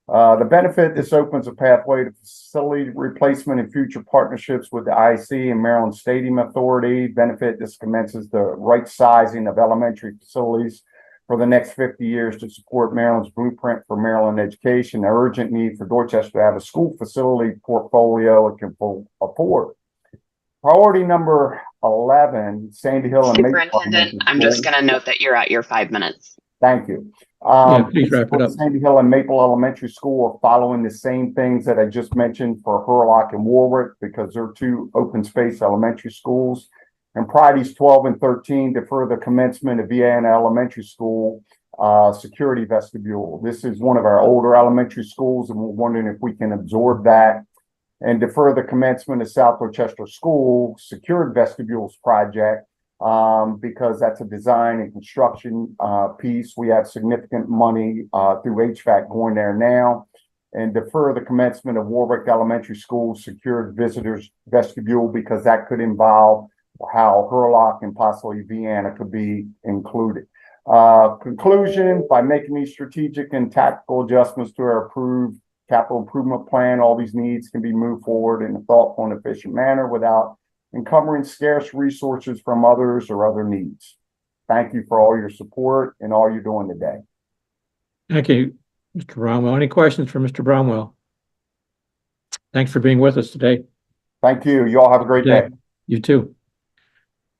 The benefit: this opens a pathway to facility replacement and future partnerships with the IAC and Maryland Stadium Authority. Benefit: this commences the right sizing of elementary facilities for the next 50 years to support Maryland's blueprint for Maryland education. The urgent need for Dorchester to have a school facility portfolio it can afford. Priority number 11, Sandy Hill and Maple Superintendent, Elementary I'm just School. going to note that you're at your 5 minutes. Thank you. Please wrap it up. Sandy Hill and Maple Elementary School are following the same things that I just mentioned for Hurlock and Warwick because they're two open space elementary schools. And Priorities 12 and 13 defer the commencement of Vienna Elementary School security vestibule. This is one of our older elementary schools, and we're wondering if we can absorb that and defer the commencement of South Rochester School secured vestibules project because that's a design and construction piece. We have significant money through HVAC going there now, and defer the commencement of Warwick Elementary School secured visitors vestibule because that could involve how Hurlock and possibly Vienna could be included. Conclusion, by making these strategic and tactical adjustments to our approved capital improvement plan, all these needs can be moved forward in a thoughtful and efficient manner without encumbering scarce resources from others or other needs. Thank you for all your support and all you're doing today. Thank you, Mr. Bromwell. Any questions for Mr. Bromwell? Thanks for being with us today. Thank you. You all have a great day. You too.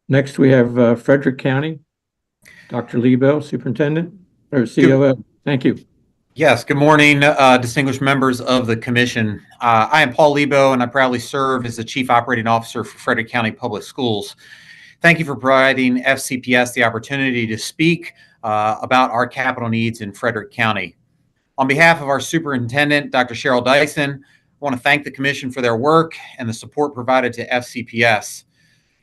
Next, we have Frederick County. Dr. Lebo, Superintendent, or COO. Thank you. Yes, good morning, distinguished members of the Commission. I am Paul Lebo, and I proudly serve as the Chief Operating Officer for Frederick County Public Schools. Thank you for providing FCPS the opportunity to speak about our capital needs in Frederick County. On behalf of our Superintendent, Dr. Cheryl Dyson, I want to thank the Commission for their work and the support provided to FCPS.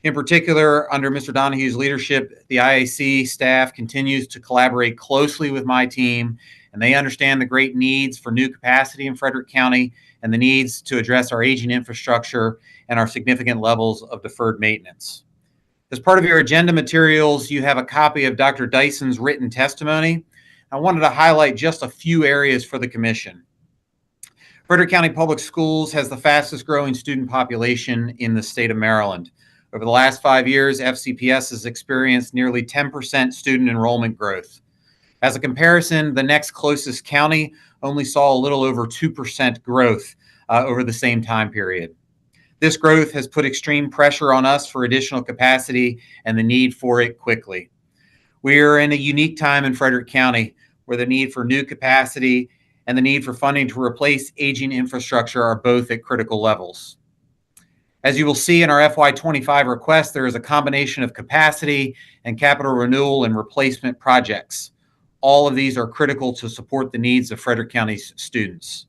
In particular, under Mr. Donohue's leadership, the IAC staff continues to collaborate closely with my team, and they understand the great needs for new capacity in Frederick County and the needs to address our aging infrastructure and our significant levels of deferred maintenance. As part of your agenda materials, you have a copy of Dr. Dyson's written testimony. I wanted to highlight just a few areas for the Commission. Frederick County Public Schools has the fastest growing student population in the state of Maryland. Over the last 5 years, FCPS has experienced nearly 10% student enrollment growth. As a comparison, the next closest county only saw a little over 2% growth over the same time period. This growth has put extreme pressure on us for additional capacity and the need for it quickly. We are in a unique time in Frederick County where the need for new capacity and the need for funding to replace aging infrastructure are both at critical levels. As you will see in our FY25 request, there is a combination of capacity and capital renewal and replacement projects. All of these are critical to support the needs of Frederick County's students.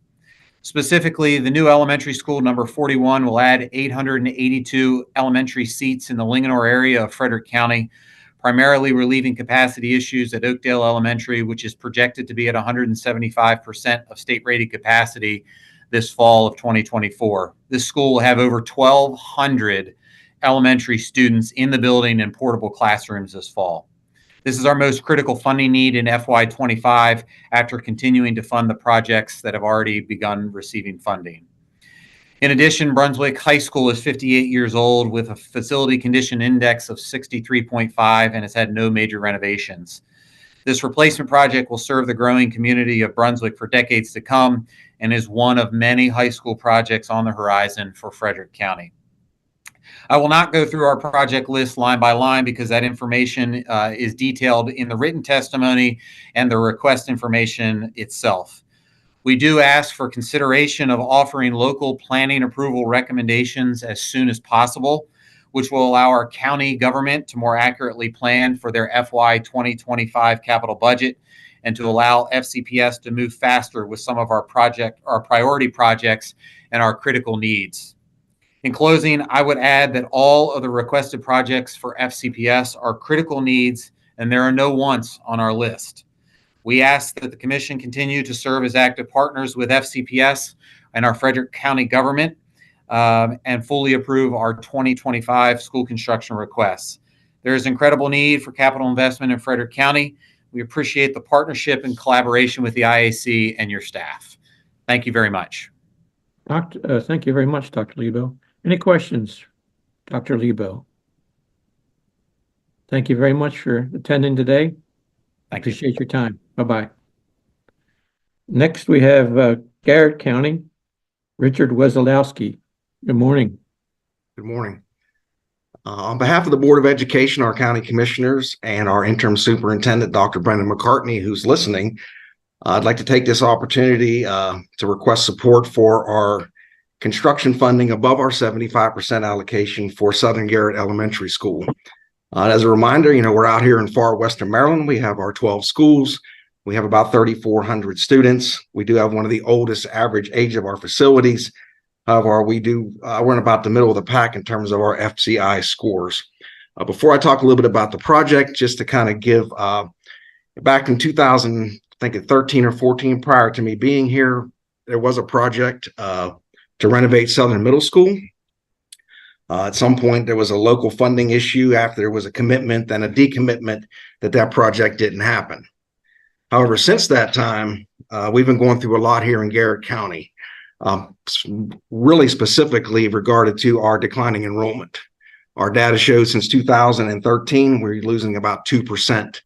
Specifically, the new elementary school number 41 will add 882 elementary seats in the Linganore area of Frederick County, primarily relieving capacity issues at Oakdale Elementary, which is projected to be at 175% of state-rated capacity this fall of 2024. This school will have over 1,200 elementary students in the building and portable classrooms this fall. This is our most critical funding need in FY25 after continuing to fund the projects that have already begun receiving funding. In addition, Brunswick High School is 58 years old with a facility condition index of 63.5 and has had no major renovations. This replacement project will serve the growing community of Brunswick for decades to come and is one of many high school projects on the horizon for Frederick County. I will not go through our project list line by line because that information is detailed in the written testimony and the request information itself. We do ask for consideration of offering local planning approval recommendations as soon as possible, which will allow our county government to more accurately plan for their FY 2025 capital budget and to allow FCPS to move faster with some of our priority projects and our critical needs. In closing, I would add that all of the requested projects for FCPS are critical needs, and there are no wants on our list. We ask that the Commission continue to serve as active partners with FCPS and our Frederick County government and fully approve our 2025 school construction requests. There is incredible need for capital investment in Frederick County. We appreciate the partnership and collaboration with the IAC and your staff. Thank you very much. Thank you very much, Dr. Lebo. Any questions, Dr. Lebo? Thank you very much for attending today. Appreciate your time. Bye-bye. Next, we have Garrett County, Richard Wesolowski. Good morning. Good morning. On behalf of the Board of Education, our county commissioners, and our interim superintendent, Dr. Brendan McCartney, who's listening, I'd like to take this opportunity to request support for our construction funding above our 75% allocation for Southern Garrett Elementary School. As a reminder, we're out here in far western Maryland. We have our 12 schools. We have about 3,400 students. We do have one of the oldest average age of our facilities. However, we're in about the middle of the pack in terms of our FCI scores. Before I talk a little bit about the project, just to kind of give, back in 2000, I think at 13 or 14, prior to me being here, there was a project to renovate Southern Middle School. At some point, there was a local funding issue after there was a commitment and a decommitment that project didn't happen. However, since that time, we've been going through a lot here in Garrett County, really specifically regarded to our declining enrollment. Our data shows since 2013, we're losing about 2%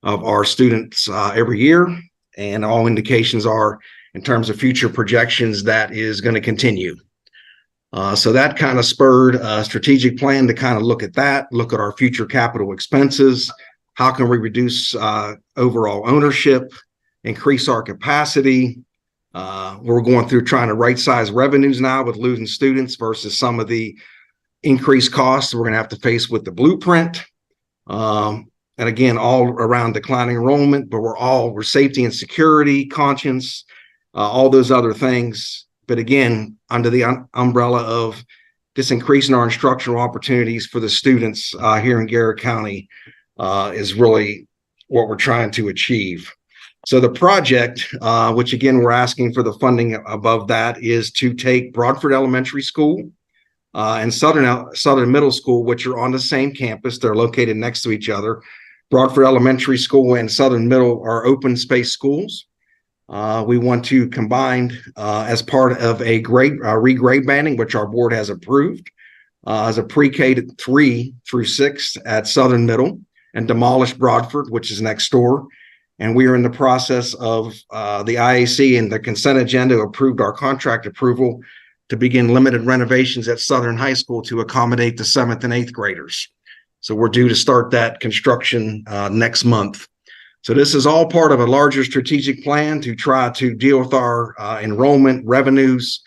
of our students every year, and all indications are, in terms of future projections, that is going to continue. So that kind of spurred a strategic plan to kind of look at our future capital expenses. How can we reduce overall ownership, increase our capacity? We're going through trying to right-size revenues now with losing students versus some of the increased costs we're going to have to face with the blueprint. And again, all around declining enrollment, but we're safety and security conscious, all those other things. But again, under the umbrella of just increasing our instructional opportunities for the students here in Garrett County is really what we're trying to achieve. So the project, which again, we're asking for the funding above that, is to take Broadford Elementary School and Southern Middle School, which are on the same campus. They're located next to each other. Broadford Elementary School and Southern Middle are open space schools. We want to combine as part of a regrade banding, which our board has approved as a pre-K 3 through 6 at Southern Middle, and demolish Broadford, which is next door. And we are in the process of the IAC and the consent agenda approved our contract approval to begin limited renovations at Southern High School to accommodate the 7th and 8th graders. So we're due to start that construction next month. So this is all part of a larger strategic plan to try to deal with our enrollment revenues,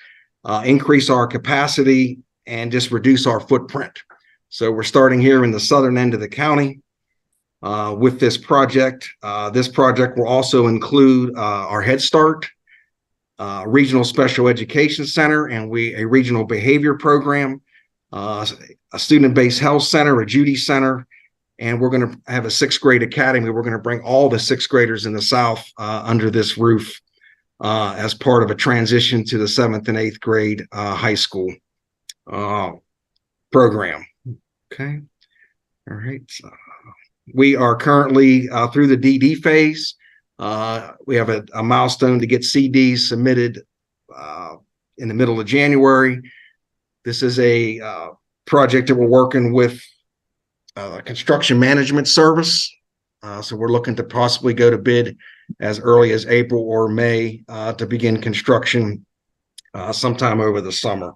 increase our capacity, and just reduce our footprint. So we're starting here in the southern end of the county with this project. This project will also include our Head Start, Regional Special Education Center, and a regional behavior program, a student-based health center, a Judy Center, and we're going to have a 6th grade academy. We're going to bring all the 6th graders in the South under this roof as part of a transition to the 7th and 8th grade high school program. Okay. All right. So we are currently through the DD phase. We have a milestone to get CDs submitted in the middle of January. This is a project that we're working with construction management service. So we're looking to possibly go to bid as early as April or May to begin construction sometime over the summer.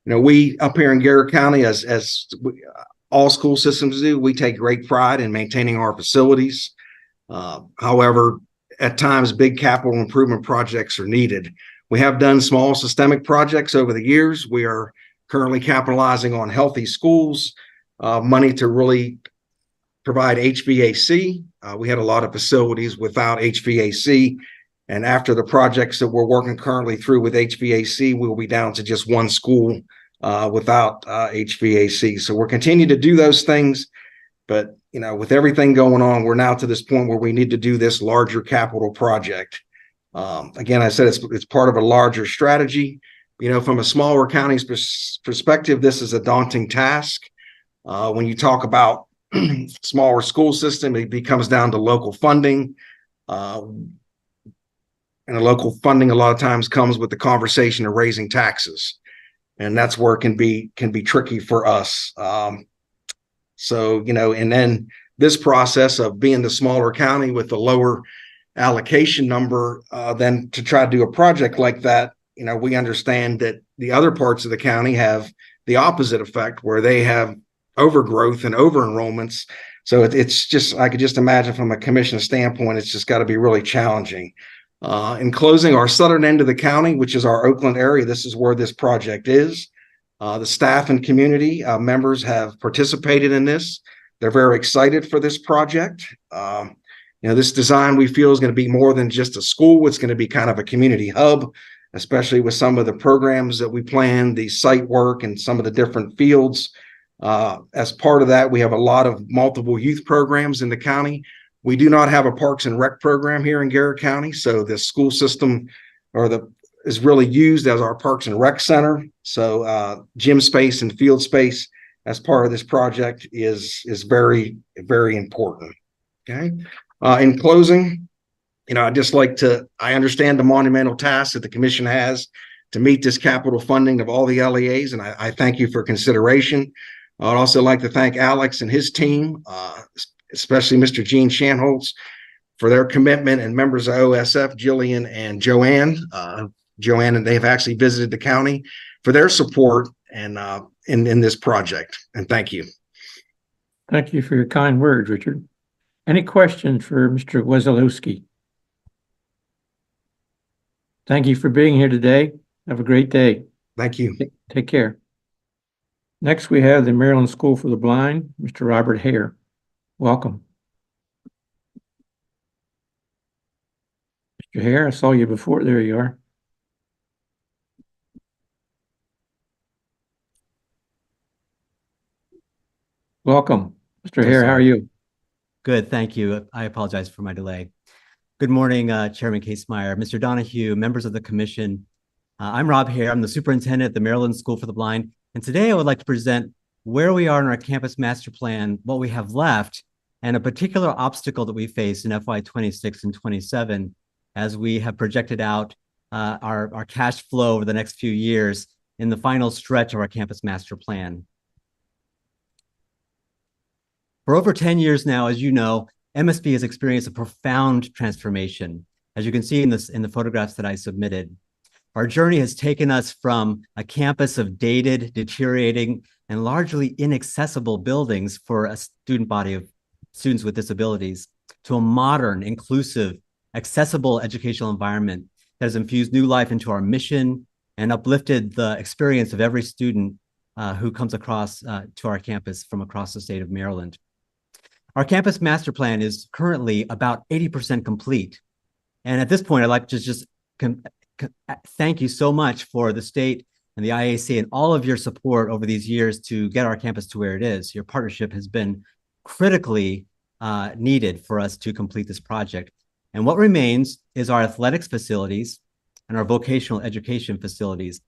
We up here in Garrett County, as all school systems do, we take great pride in maintaining our facilities. However, at times, big capital improvement projects are needed. We have done small systemic projects over the years. We are currently capitalizing on healthy schools, money to really provide HVAC. We had a lot of facilities without HVAC. And after the projects that we're working currently through with HVAC, we'll be down to just one school without HVAC. So we're continuing to do those things. But, with everything going on, we're now to this point where we need to do this larger capital project. Again, I said it's part of a larger strategy. From a smaller county's perspective, this is a daunting task. When you talk about smaller school system, it becomes down to local funding. And the local funding a lot of times comes with the conversation of raising taxes. And that's where it can be tricky for us. And then this process of being the smaller county with the lower allocation number, then to try to do a project like that, we understand that the other parts of the county have the opposite effect where they have overgrowth and over enrollments. So it's just, I could just imagine from a commission standpoint, it's just got to be really challenging. In closing, our southern end of the county, which is our Oakland area, this is where this project is. The staff and community members have participated in this. They're very excited for this project. This design we feel is going to be more than just a school. It's going to be kind of a community hub, especially with some of the programs that we plan, the site work and some of the different fields. As part of that, we have a lot of multiple youth programs in the county. We do not have a Parks and Rec program here in Garrett County, so the school system is really used as our Parks and Rec center. So gym space and field space as part of this project is very, very important. Okay. In closing, I understand the monumental task that the commission has to meet this capital funding of all the LEAs, and I thank you for consideration. I'd also like to thank Alex and his team, especially Mr. Gene Shanholtz, for their commitment, and members of OSF, Jillian and Joanne. Joanne, and they've actually visited the county for their support and in this project. And thank you. Thank you for your kind words, Richard. Any questions for Mr. Wesolowski? Thank you for being here today. Have a great day. Thank you. Take care. Next, we have the Maryland School for the Blind, Mr. Robert Hare. Welcome. Mr. Hare, I saw you before. There you are. Welcome. Mr. Hare, how are you? Good, thank you. I apologize for my delay. Good morning, Chairman Casemeyer, Mr. Donahue, members of the commission. I'm Rob Hare. I'm the superintendent at the Maryland School for the Blind. And today I would like to present where we are in our campus master plan, what we have left, and a particular obstacle that we face in FY26 and 27 as we have projected out our cash flow over the next few years in the final stretch of our campus master plan. For over 10 years now, as you know, MSB has experienced a profound transformation, as you can see in the photographs that I submitted. Our journey has taken us from a campus of dated, deteriorating, and largely inaccessible buildings for a student body of students with disabilities to a modern, inclusive, accessible educational environment that has infused new life into our mission and uplifted the experience of every student who comes across to our campus from across the state of Maryland. Our campus master plan is currently about 80% complete. And at this point, I'd like to just thank you so much for the state and the IAC and all of your support over these years to get our campus to where it is. Your partnership has been critically needed for us to complete this project. And what remains is our athletics facilities and our vocational education facilities.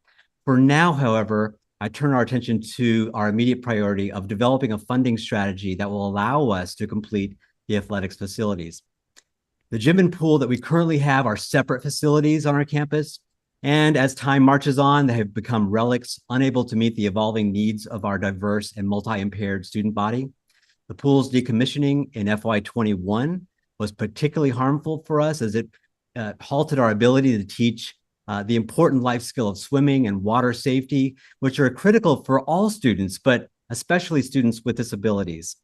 For now, however, I turn our attention to our immediate priority of developing a funding strategy that will allow us to complete the athletics facilities. The gym and pool that we currently have are separate facilities on our campus, and as time marches on, they have become relics unable to meet the evolving needs of our diverse and multi-impaired student body. The pool's decommissioning in FY21 was particularly harmful for us as it halted our ability to teach the important life skill of swimming and water safety, which are critical for all students, but especially students with disabilities.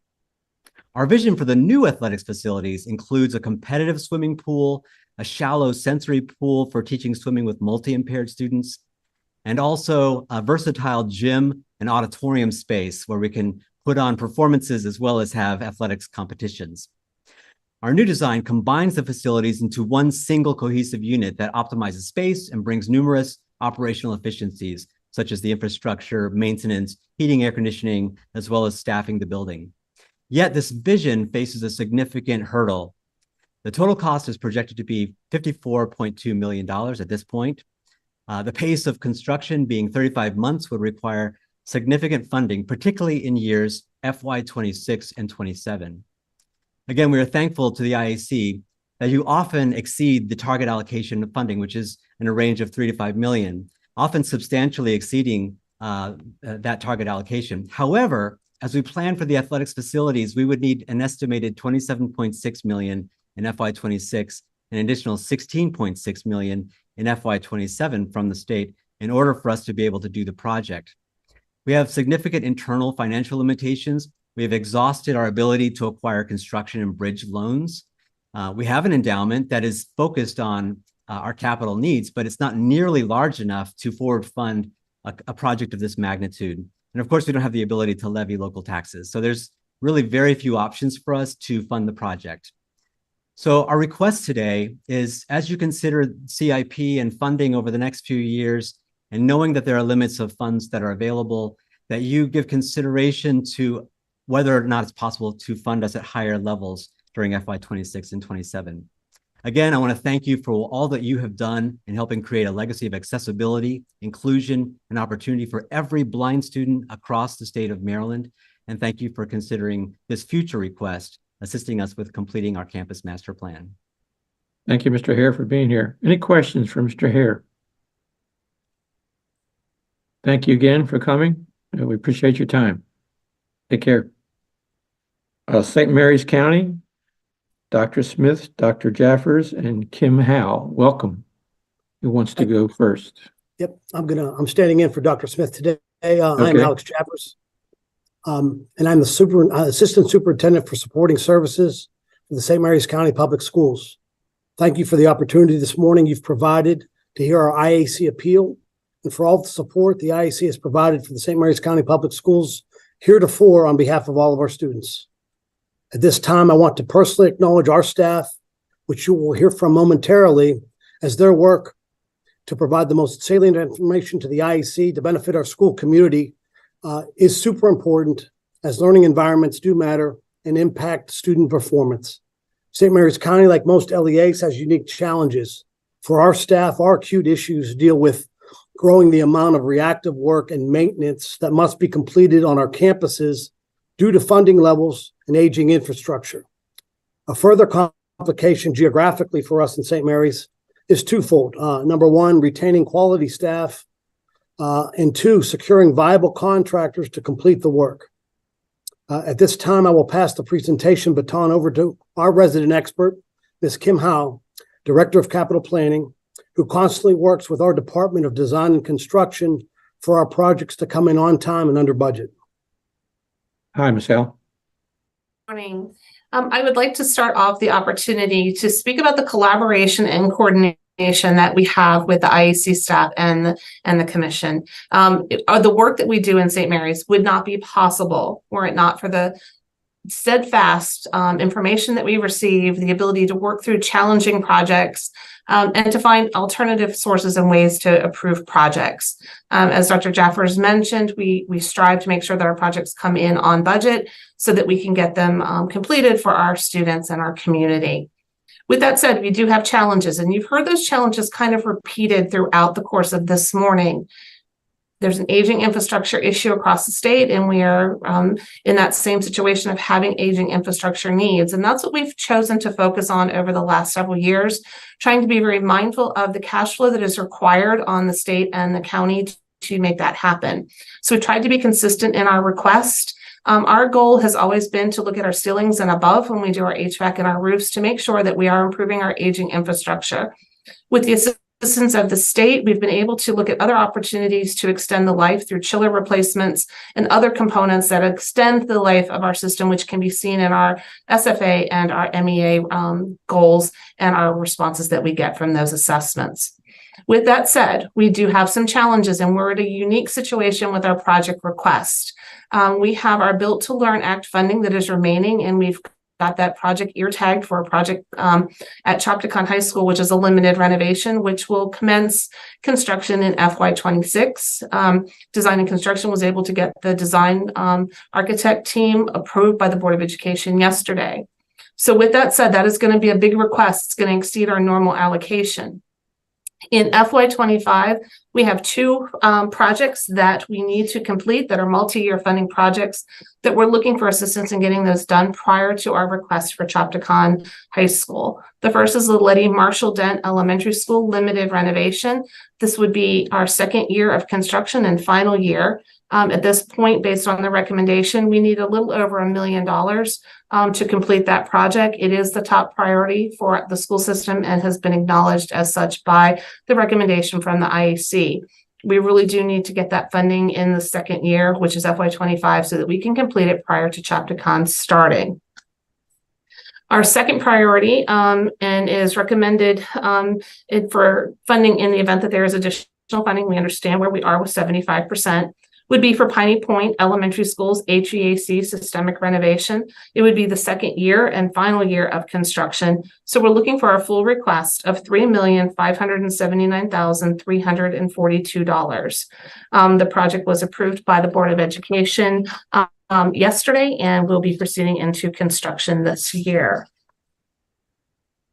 Our vision for the new athletics facilities includes a competitive swimming pool, a shallow sensory pool for teaching swimming with multi-impaired students, and also a versatile gym and auditorium space where we can put on performances as well as have athletics competitions. Our new design combines the facilities into one single cohesive unit that optimizes space and brings numerous operational efficiencies, such as the infrastructure, maintenance, heating, air conditioning, as well as staffing the building. Yet this vision faces a significant hurdle. The total cost is projected to be $54.2 million at this point. The pace of construction being 35 months would require significant funding, particularly in years FY26 and 27. Again, we are thankful to the IAC that you often exceed the target allocation of funding, which is in a range of 3 to 5 million, often substantially exceeding that target allocation. However, as we plan for the athletics facilities, we would need an estimated 27.6 million in FY26, an additional 16.6 million in FY27 from the state in order for us to be able to do the project. We have significant internal financial limitations. We have exhausted our ability to acquire construction and bridge loans. We have an endowment that is focused on our capital needs, but it's not nearly large enough to forward fund a project of this magnitude. And of course, we don't have the ability to levy local taxes. So there's really very few options for us to fund the project. So our request today is, as you consider CIP and funding over the next few years, and knowing that there are limits of funds that are available, that you give consideration to whether or not it's possible to fund us at higher levels during FY26 and 27. Again, I want to thank you for all that you have done in helping create a legacy of accessibility, inclusion, and opportunity for every blind student across the state of Maryland. And thank you for considering this future request, assisting us with completing our campus master plan. Thank you, Mr. Hare, for being here. Any questions for Mr. Hare? Thank you again for coming. We appreciate your time. Take care. St. Mary's County, Dr. Smith, Dr. Jaffers, and Kim Howe. Welcome. Who wants to go first? Yep, I'm standing in for Dr. Smith today. I'm Alex Jaffers. And I'm the Assistant Superintendent for Supporting Services for the St. Mary's County Public Schools. Thank you for the opportunity this morning you've provided to hear our IAC appeal and for all the support the IAC has provided for the St. Mary's County Public Schools heretofore on behalf of all of our students. At this time, I want to personally acknowledge our staff, which you will hear from momentarily, as their work to provide the most salient information to the IAC to benefit our school community is super important, as learning environments do matter and impact student performance. St. Mary's County, like most LEAs, has unique challenges. For our staff, our acute issues deal with growing the amount of reactive work and maintenance that must be completed on our campuses due to funding levels and aging infrastructure. A further complication geographically for us in St. Mary's is twofold. Number one, retaining quality staff, and two, securing viable contractors to complete the work. At this time, I will pass the presentation baton over to our resident expert, Ms. Kim Howe, Director of Capital Planning, who constantly works with our Department of Design and Construction for our projects to come in on time and under budget. Hi, Ms. Howe. Morning. I would like to start off the opportunity to speak about the collaboration and coordination that we have with the IAC staff and the commission. The work that we do in St. Mary's would not be possible were it not for the steadfast information that we receive, the ability to work through challenging projects, and to find alternative sources and ways to approve projects. As Dr. Jaffers mentioned, we strive to make sure that our projects come in on budget so that we can get them completed for our students and our community. With that said, we do have challenges, and you've heard those challenges kind of repeated throughout the course of this morning. There's an aging infrastructure issue across the state, and we are in that same situation of having aging infrastructure needs. And that's what we've chosen to focus on over the last several years, trying to be very mindful of the cash flow that is required on the state and the county to make that happen. So we tried to be consistent in our request. Our goal has always been to look at our ceilings and above when we do our HVAC and our roofs to make sure that we are improving our aging infrastructure. With the assistance of the state, we've been able to look at other opportunities to extend the life through chiller replacements and other components that extend the life of our system, which can be seen in our SFA and our MEA goals and our responses that we get from those assessments. With that said, we do have some challenges, and we're at a unique situation with our project request. We have our Built to Learn Act funding that is remaining, and we've got that project ear tagged for a project at Chopticon High School, which is a limited renovation, which will commence construction in FY26. Design and Construction was able to get the design architect team approved by the Board of Education yesterday. So with that said, that is going to be a big request. It's going to exceed our normal allocation. In FY25, we have two projects that we need to complete that are multi-year funding projects that we're looking for assistance in getting those done prior to our request for Chopticon High School. The first is the Letty Marshall Dent Elementary School limited renovation. This would be our second year of construction and final year. At this point, based on the recommendation, we need a little over $1 million to complete that project. It is the top priority for the school system and has been acknowledged as such by the recommendation from the IAC. We really do need to get that funding in the second year, which is FY25, so that we can complete it prior to ChapterCon starting. Our second priority and is recommended for funding in the event that there is additional funding. We understand where we are with 75%. Would be for Piney Point Elementary School's HVAC systemic renovation. It would be the second year and final year of construction. So we're looking for a full request of $3,579,342. The project was approved by the Board of Education yesterday, and we'll be proceeding into construction this year.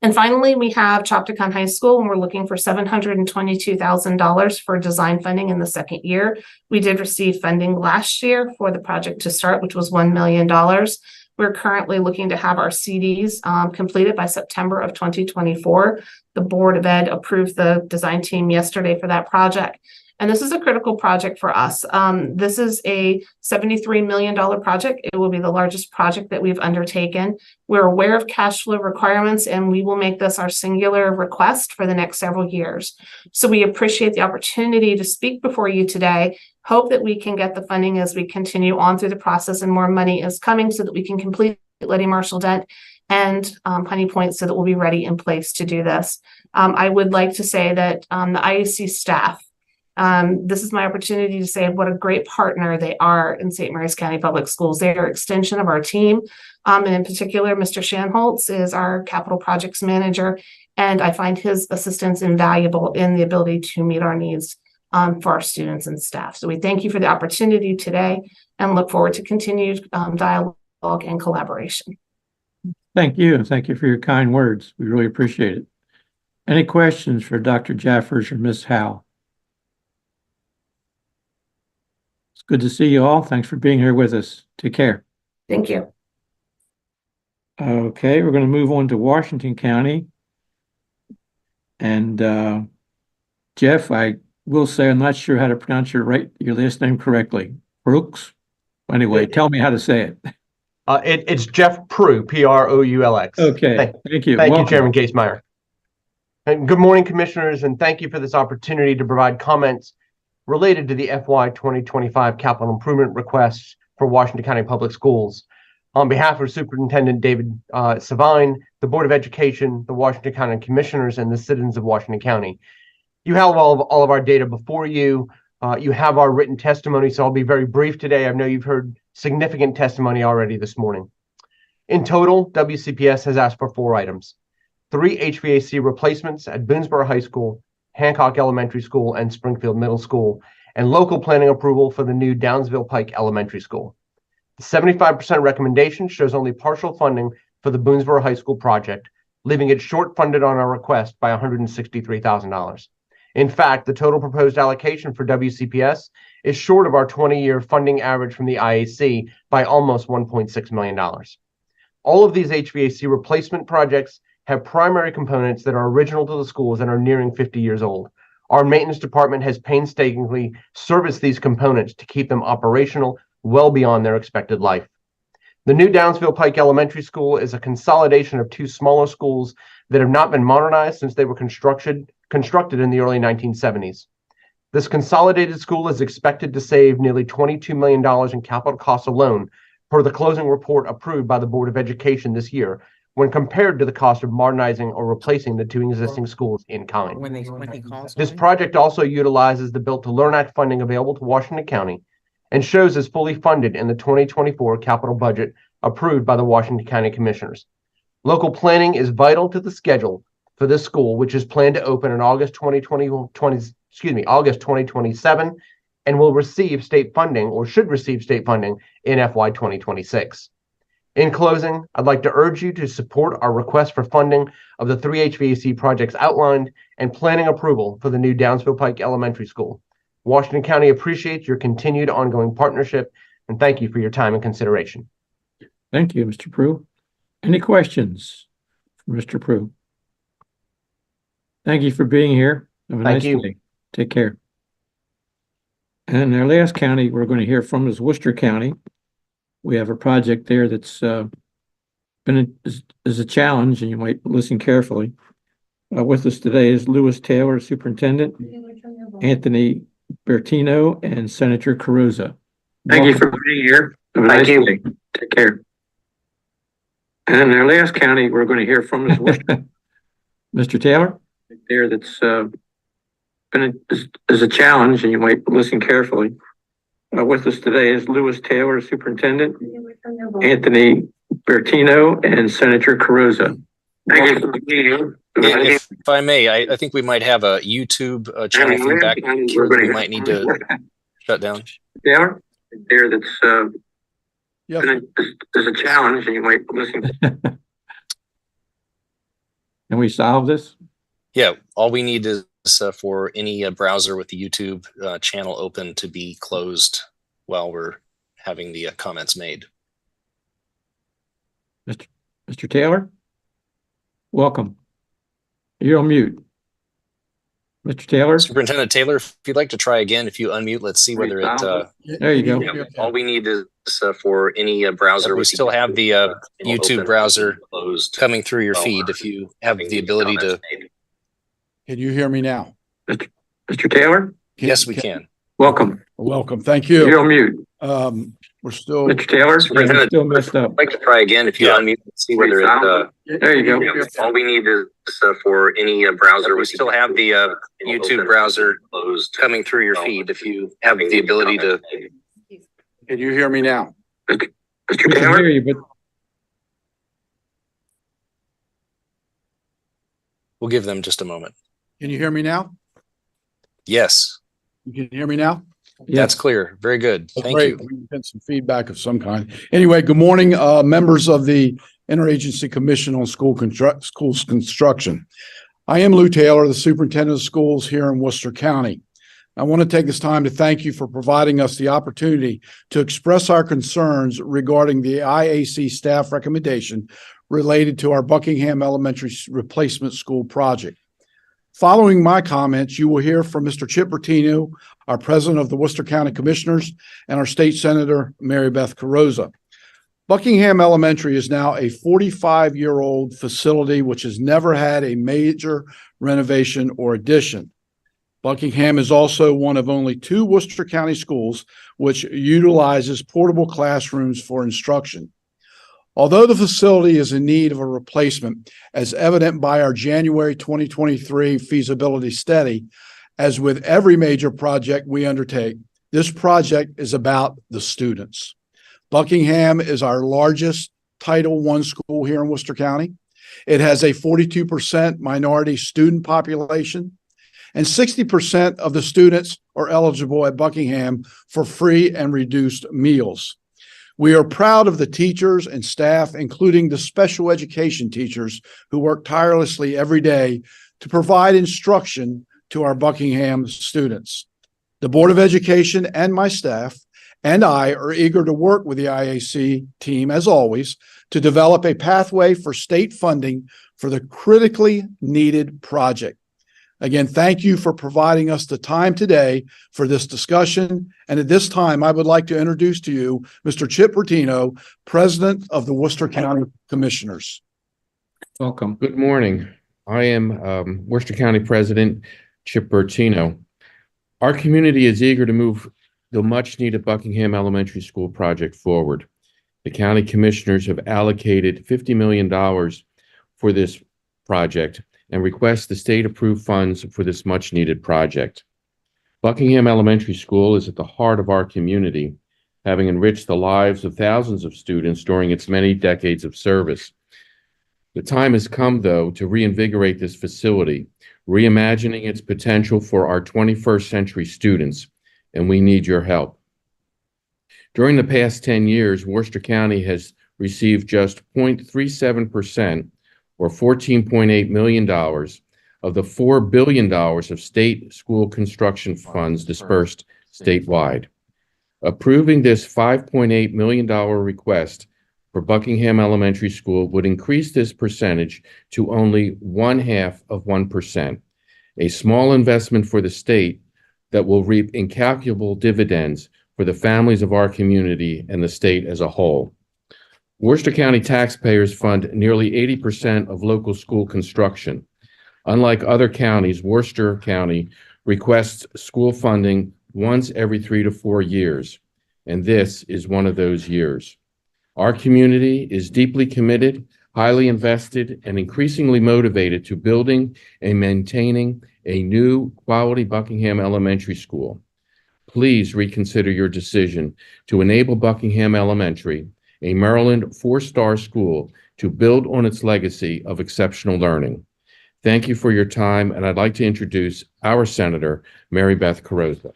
And finally, we have ChapterCon High School, and we're looking for $722,000 for design funding in the second year. We did receive funding last year for the project to start, which was $1 million. We're currently looking to have our CDs completed by September of 2024. The Board of Ed approved the design team yesterday for that project. And this is a critical project for us. This is a $73 million project. It will be the largest project that we've undertaken. We're aware of cash flow requirements, and we will make this our singular request for the next several years. So we appreciate the opportunity to speak before you today. Hope that we can get the funding as we continue on through the process and more money is coming so that we can complete Letty Marshall Dent and Piney Point so that we'll be ready in place to do this. I would like to say that the IAC staff, this is my opportunity to say what a great partner they are in St. Mary's County Public Schools. They are an extension of our team. And in particular, Mr. Shanholtz is our capital projects manager, and I find his assistance invaluable in the ability to meet our needs for our students and staff. So we thank you for the opportunity today and look forward to continued dialogue and collaboration. Thank you, and thank you for your kind words. We really appreciate it. Any questions for Dr. Jaffers or Ms. Howe? It's good to see you all. Thanks for being here with us. Take care. Thank you. Okay, we're going to move on to Washington County. And Jeff, I will say I'm not sure how to pronounce your last name correctly. Brooks? Anyway, tell me how to say it. It's Jeff Prue, P-R-O-U-L-X. Okay, thank you. Thank you, Chairman Case-Meyer. And good morning, Commissioners, and thank you for this opportunity to provide comments related to the FY 2025 capital improvement requests for Washington County Public Schools. On behalf of Superintendent David Savine, the Board of Education, the Washington County Commissioners, and the citizens of Washington County. You have all of our data before you. You have our written testimony, so I'll be very brief today. I know you've heard significant testimony already this morning. In total, WCPS has asked for 4 items: 3 HVAC replacements at Boonesboro High School, Hancock Elementary School, and Springfield Middle School, and local planning approval for the new Downsville Pike Elementary School. The 75% recommendation shows only partial funding for the Boonesboro High School project, leaving it short funded on our request by $163,000. In fact, the total proposed allocation for WCPS is short of our 20-year funding average from the IAC by almost $1.6 million. All of these HVAC replacement projects have primary components that are original to the schools and are nearing 50 years old. Our maintenance department has painstakingly serviced these components to keep them operational well beyond their expected life. The new Downsville Pike Elementary School is a consolidation of 2 smaller schools that have not been modernized since they were constructed in the early 1970s. This consolidated school is expected to save nearly $22 million in capital costs alone per the closing report approved by the Board of Education this year, when compared to the cost of modernizing or replacing the 2 existing schools in kind. This project also utilizes the Built to Learn Act funding available to Washington County and shows as fully funded in the 2024 capital budget approved by the Washington County Commissioners. Local planning is vital to the schedule for this school, which is planned to open in August 2027 and will receive state funding, or should receive state funding, in FY 2026. In closing, I'd like to urge you to support our request for funding of the 3 HVAC projects outlined and planning approval for the new Downsville Pike Elementary School. Washington County appreciates your continued ongoing partnership, and thank you for your time and consideration. Thank you, Mr. Prue. Any questions for Mr. Prue? Thank you for being here. Have a nice day. Take care. And our last county we're going to hear from is Worcester County. We have a project there that's is a challenge, and you might listen carefully. With us today is Lewis Taylor, Superintendent, Anthony Bertino, and Senator Caruza. Thank you for being here. Have a nice day. Take care. And our last county we're going to hear from is Worcester. Mr. Taylor? There that's is a challenge, and you might listen carefully. With us today is Lewis Taylor, Superintendent, Anthony Bertino, and Senator Caruza. Thank you for being here. If I may, I think we might have a YouTube channel feedback here that we might need to shut down. Taylor? There that's there's a challenge, and you might listen. Can we solve this? Yeah, all we need is for any browser with the YouTube channel open to be closed while we're having the comments made. Mr. Taylor? Welcome. You're on mute. Mr. Taylor? Superintendent Taylor, if you'd like to try again, if you unmute, let's see whether it... there you go. Yeah, all we need is for any browser. We still have the YouTube browser closed coming through your feed if you have the ability to... Can you hear me now? Mr. Taylor? Yes, we can. Welcome. Welcome. Thank you. You're on mute. We're still. Mr. Taylor? You're still messed up. I'd like to try again if you unmute and see whether it... There you go. Yeah, all we need is for any browser. We still have the YouTube browser closed coming through your feed if you have the ability to... Can you hear me now? Mr. Taylor? I hear you, but We'll give them just a moment. Can you hear me now? Yes. You can hear me now? That's clear. Very good. Thank you. We've had some feedback of some kind. Anyway, good morning, members of the Interagency Commission on Schools Construction. I am Lou Taylor, the Superintendent of Schools here in Worcester County. I want to take this time to thank you for providing us the opportunity to express our concerns regarding the IAC staff recommendation related to our Buckingham Elementary Replacement School project. Following my comments, you will hear from Mr. Chip Bertino, our President of the Worcester County Commissioners, and our State Senator, Mary Beth Caruza. Buckingham Elementary is now a 45-year-old facility which has never had a major renovation or addition. Buckingham is also one of only 2 Worcester County schools which utilizes portable classrooms for instruction. Although the facility is in need of a replacement, as evident by our January 2023 feasibility study, as with every major project we undertake, this project is about the students. Buckingham is our largest Title I school here in Worcester County. It has a 42% minority student population, and 60% of the students are eligible at Buckingham for free and reduced meals. We are proud of the teachers and staff, including the special education teachers who work tirelessly every day to provide instruction to our Buckingham students. The Board of Education and my staff and I are eager to work with the IAC team, as always, to develop a pathway for state funding for the critically needed project. Again, thank you for providing us the time today for this discussion. And at this time, I would like to introduce to you Mr. Chip Bertino, President of the Worcester County Commissioners. welcome. Good morning. I am Worcester County President Chip Bertino. Our community is eager to move the much-needed Buckingham Elementary School project forward. The county commissioners have allocated $50 million for this project and request the state approve funds for this much-needed project. Buckingham Elementary School is at the heart of our community, having enriched the lives of thousands of students during its many decades of service. The time has come, though, to reinvigorate this facility, reimagining its potential for our 21st century students, and we need your help. During the past 10 years, Worcester County has received just 0.37%, or $14.8 million of the $4 billion of state school construction funds dispersed statewide. Approving this $5.8 million request for Buckingham Elementary School would increase this percentage to only 0.5%, a small investment for the state, that will reap incalculable dividends for the families of our community and the state as a whole. Worcester County taxpayers fund nearly 80% of local school construction. Unlike other counties, Worcester County requests school funding once every 3 to 4 years, and this is one of those years. Our community is deeply committed, highly invested, and increasingly motivated to building and maintaining a new quality Buckingham Elementary School. Please reconsider your decision to enable Buckingham Elementary, a Maryland 4-star school, to build on its legacy of exceptional learning. Thank you for your time, and I'd like to introduce our Senator, Mary Beth Carrozza.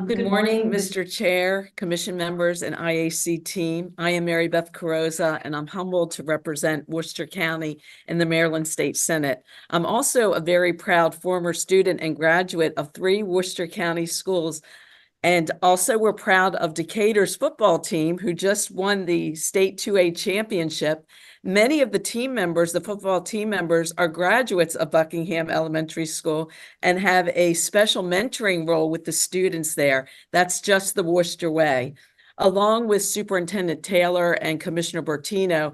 Good morning, Mr. Chair, Commission members, and IAC team. I am Mary Beth Carrozza, and I'm humbled to represent Worcester County in the Maryland State Senate. I'm also a very proud former student and graduate of 3 Worcester County schools. And also we're proud of Decatur's football team, who just won the state 2A championship. Many of the team members, the football team members, are graduates of Buckingham Elementary School and have a special mentoring role with the students there. That's just the Worcester way. Along with Superintendent Taylor and Commissioner Bertino,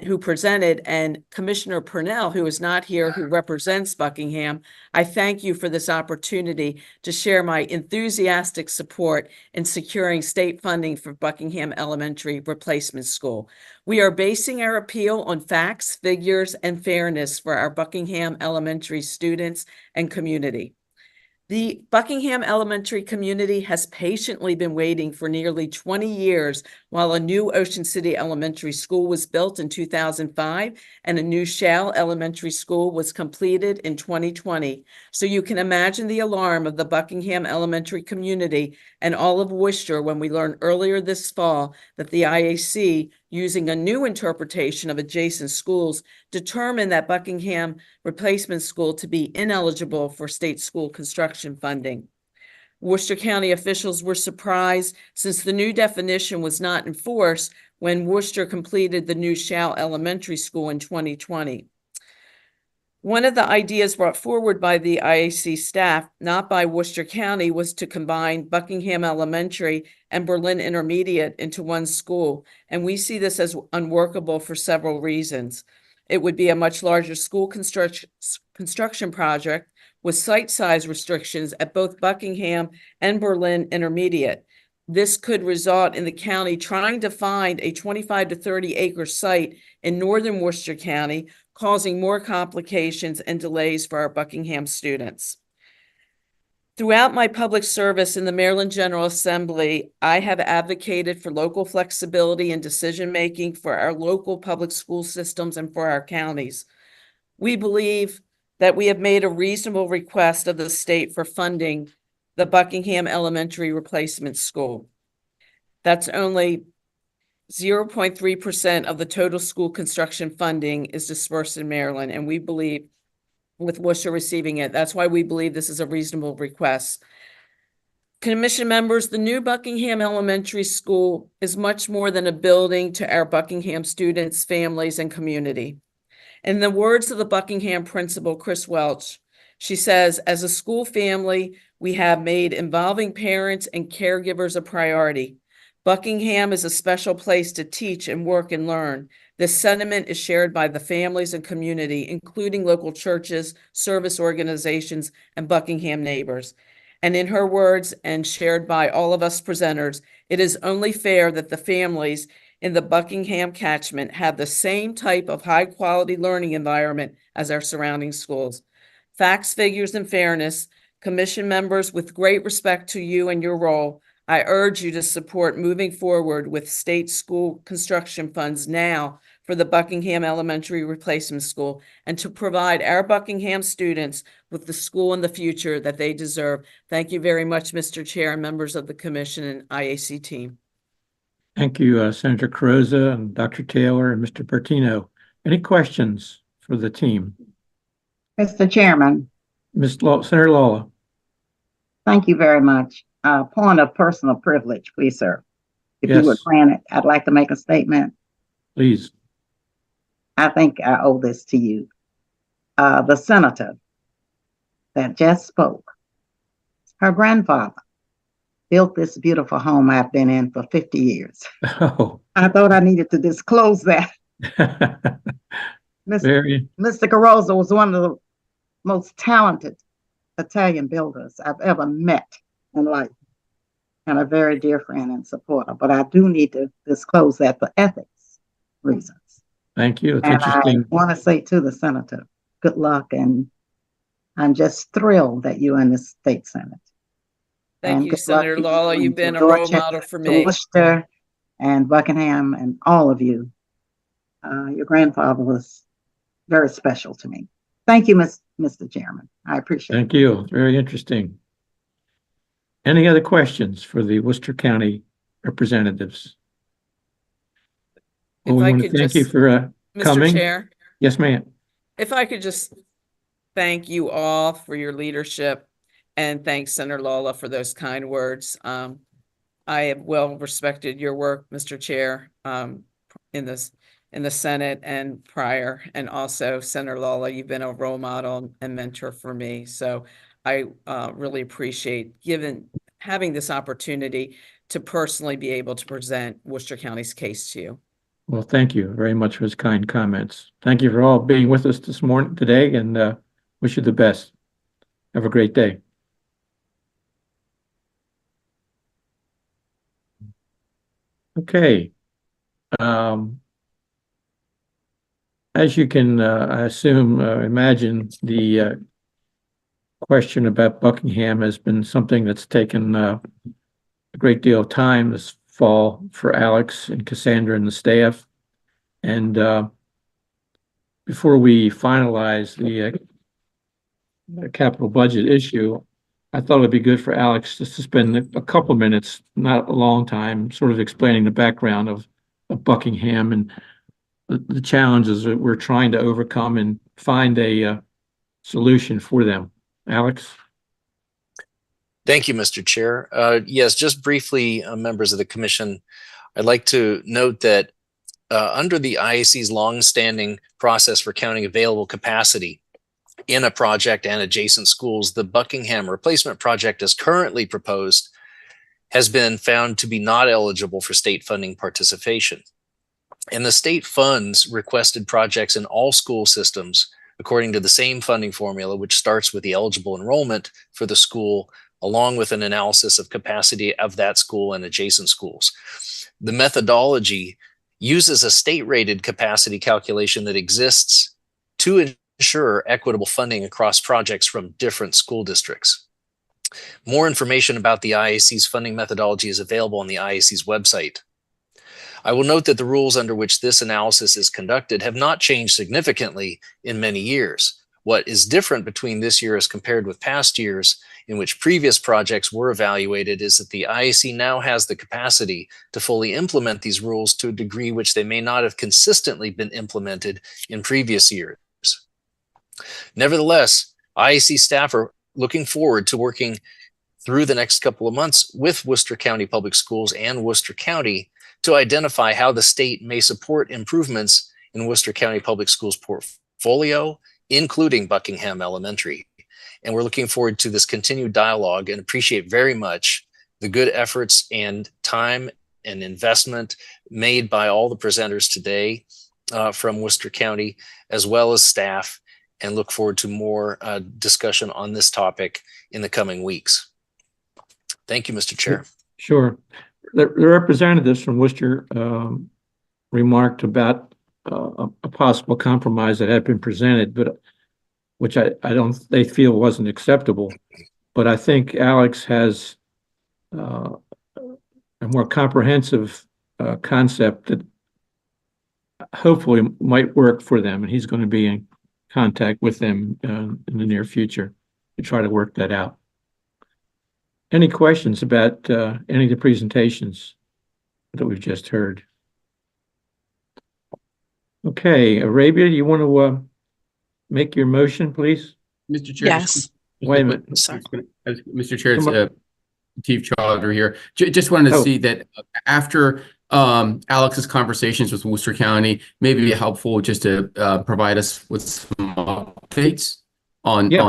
who presented, and Commissioner Purnell, who is not here, who represents Buckingham, I thank you for this opportunity to share my enthusiastic support in securing state funding for Buckingham Elementary Replacement School. We are basing our appeal on facts, figures, and fairness for our Buckingham Elementary students and community. The Buckingham Elementary community has patiently been waiting for nearly 20 years while a new Ocean City Elementary School was built in 2005 and a new Shell Elementary School was completed in 2020. So you can imagine the alarm of the Buckingham Elementary community and all of Worcester when we learned earlier this fall that the IAC, using a new interpretation of adjacent schools, determined that Buckingham Replacement School to be ineligible for state school construction funding. Worcester County officials were surprised since the new definition was not in force when Worcester completed the new Shell Elementary School in 2020. One of the ideas brought forward by the IAC staff, not by Worcester County, was to combine Buckingham Elementary and Berlin Intermediate into one school, and we see this as unworkable for several reasons. It would be a much larger school construction project with site size restrictions at both Buckingham and Berlin Intermediate. This could result in the county trying to find a 25 to 30 acre site in northern Worcester County, causing more complications and delays for our Buckingham students. Throughout my public service in the Maryland General Assembly, I have advocated for local flexibility in decision-making for our local public school systems and for our counties. We believe that we have made a reasonable request of the state for funding the Buckingham Elementary Replacement School. That's only 0.3% of the total school construction funding is dispersed in Maryland, and we believe, with Worcester receiving it, that's why we believe this is a reasonable request. Commission members, the new Buckingham Elementary School is much more than a building to our Buckingham students, families, and community. In the words of the Buckingham principal, Chris Welch, she says, as a school family, we have made involving parents and caregivers a priority. Buckingham is a special place to teach and work and learn. This sentiment is shared by the families and community, including local churches, service organizations, and Buckingham neighbors. And in her words, and shared by all of us presenters, it is only fair that the families in the Buckingham catchment have the same type of high-quality learning environment as our surrounding schools. Facts, figures, and fairness. Commission members, with great respect to you and your role, I urge you to support moving forward with state school construction funds now for the Buckingham Elementary Replacement School and to provide our Buckingham students with the school in the future that they deserve. Thank you very much, Mr. Chair and members of the Commission and IAC team. Thank you, Senator Carrozza and Dr. Taylor and Mr. Bertino. Any questions for the team? Mr. Chairman. Senator Lawler. Thank you very much. Point of personal privilege, please, sir. If Yes. you would grant it, I'd like to make a statement. Please. I think I owe this to you. The senator that just spoke, Her grandfather built this beautiful home I've been in for 50 years. Oh, I thought I needed to disclose that. very, Mr. Carosa was one of the most talented Italian builders I've ever met in life, and a very dear friend and supporter. But I do need to disclose that for ethics reasons. thank you. It's And interesting. I want to say to the senator, good luck, and I'm just thrilled that you're in the state senate. Thank And you, good luck Senator to you Lawler. and You've to been a role Dorchester, model for to me. Worcester and Buckingham and all of you. Your grandfather was very special to me. Thank you, Mr. Chairman. I appreciate it. Thank you. Very interesting. Any other questions for the Worcester County representatives? Well, If we I want to could thank you just, for Mr. coming. Chair, Yes, ma'am. if I could just thank you all for your leadership and thank Senator Lawler for those kind words. I have well respected your work, Mr. Chair, in the Senate and prior, and also Senator Lawler, you've been a role model and mentor for me. So I really appreciate having this opportunity to personally be able to present Worcester County's case to you. Well, thank you very much for his kind comments. Thank you for all being with us today, and wish you the best. Have a great day. Okay. As you can, I assume, imagine, the question about Buckingham has been something that's taken a great deal of time this fall for Alex and Cassandra and the staff. And before we finalize the capital budget issue, I thought it'd be good for Alex just to spend a couple minutes, not a long time, sort of explaining the background of Buckingham and the challenges that we're trying to overcome and find a solution for them. Alex? Thank you, Mr. Chair. Yes, just briefly, members of the commission, I'd like to note that under the IAC's longstanding process for counting available capacity in a project and adjacent schools, the Buckingham replacement project as currently proposed has been found to be not eligible for state funding participation. And the state funds requested projects in all school systems according to the same funding formula, which starts with the eligible enrollment for the school, along with an analysis of capacity of that school and adjacent schools. The methodology uses a state-rated capacity calculation that exists to ensure equitable funding across projects from different school districts. More information about the IAC's funding methodology is available on the IAC's website. I will note that the rules under which this analysis is conducted have not changed significantly in many years. What is different between this year as compared with past years in which previous projects were evaluated is that the IAC now has the capacity to fully implement these rules to a degree which they may not have consistently been implemented in previous years. Nevertheless, IAC staff are looking forward to working through the next couple of months with Worcester County Public Schools and Worcester County to identify how the state may support improvements in Worcester County Public Schools portfolio, including Buckingham Elementary. And we're looking forward to this continued dialogue and appreciate very much the good efforts and time and investment made by all the presenters today from Worcester County, as well as staff, and look forward to more discussion on this topic in the coming weeks. Thank you, Mr. Chair. Sure. The representatives from Worcester remarked about a possible compromise that had been presented, but which they feel wasn't acceptable. But I think Alex has a more comprehensive concept that hopefully might work for them, and he's going to be in contact with them in the near future to try to work that out. Any questions about any of the presentations that we've just heard? Okay, Arabia, you want to make your motion, please? Mr. Chair. Yes. Wait a minute. Sorry. Mr. Chair, it's Chief Chowdhury here. Just wanted to see that after Alex's conversations with Worcester County, maybe it'd be helpful just to provide us with some updates on Yeah.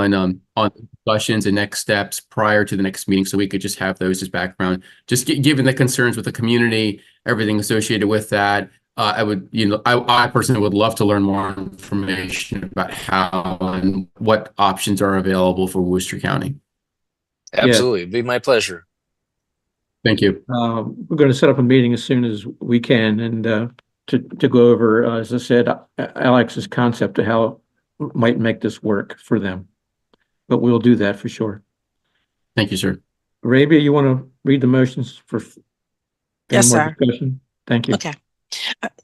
on discussions and next steps prior to the next meeting, so we could just have those as background. Just given the concerns with the community, everything associated with that, I would, I personally would love to learn more information about how and what options are available for Worcester County. Absolutely, it'd be my pleasure. Thank you. We're going to set up a meeting as soon as we can, and to go over, as I said, Alex's concept of how it might make this work for them. But we'll do that for sure. Thank you, sir. Arabia, you want to read the motions for Yes, more sir. discussion? Thank you. Okay.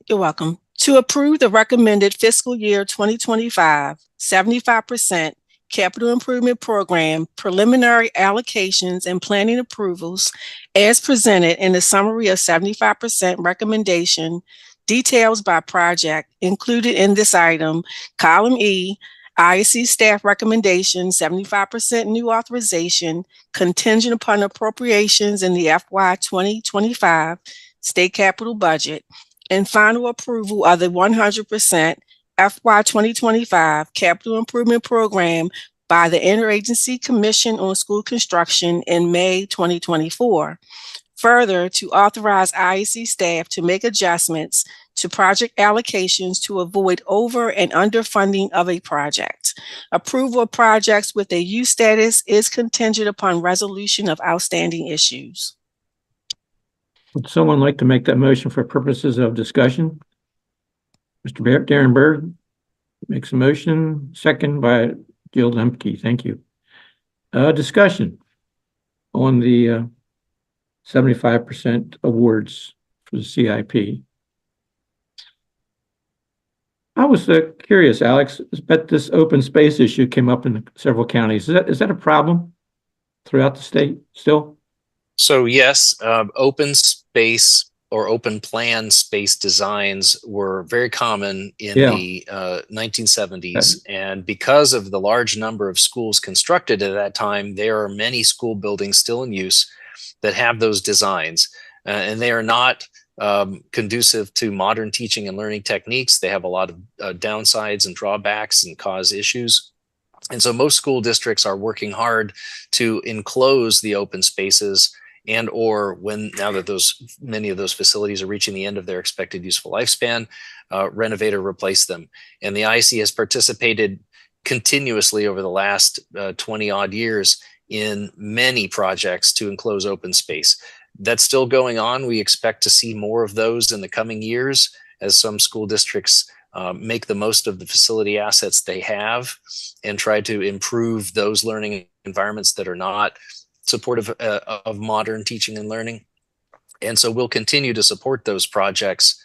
You're welcome. To approve the recommended fiscal year 2025 75% capital improvement program preliminary allocations and planning approvals as presented in the summary of 75% recommendation details by project included in this item, column E, IAC staff recommendation 75% new authorization contingent upon appropriations in the FY 2025 state capital budget, and final approval of the 100% FY 2025 Capital Improvement Program by the Interagency Commission on School Construction in May 2024. Further, to authorize IAC staff to make adjustments to project allocations to avoid over and underfunding of a project. Approval of projects with a U status is contingent upon resolution of outstanding issues. Would someone like to make that motion for purposes of discussion? Mr. Darren Berg makes a motion, second by Jill Lemke. Thank you. Discussion on the 75% awards for the CIP. I was curious, Alex, I bet this open space issue came up in several counties. Is that a problem throughout the state still? So yes, open space or open plan space designs were very common in the 1970s. And because of the large number of schools constructed at that time, there are many school buildings still in use that have those designs. And they are not conducive to modern teaching and learning techniques. They have a lot of downsides and drawbacks and cause issues. And so most school districts are working hard to enclose the open spaces, and or now that many of those facilities are reaching the end of their expected useful lifespan, renovate or replace them. And the IAC has participated continuously over the last 20 odd years in many projects to enclose open space. That's still going on. We expect to see more of those in the coming years as some school districts make the most of the facility assets they have and try to improve those learning environments that are not supportive of modern teaching and learning. And so we'll continue to support those projects.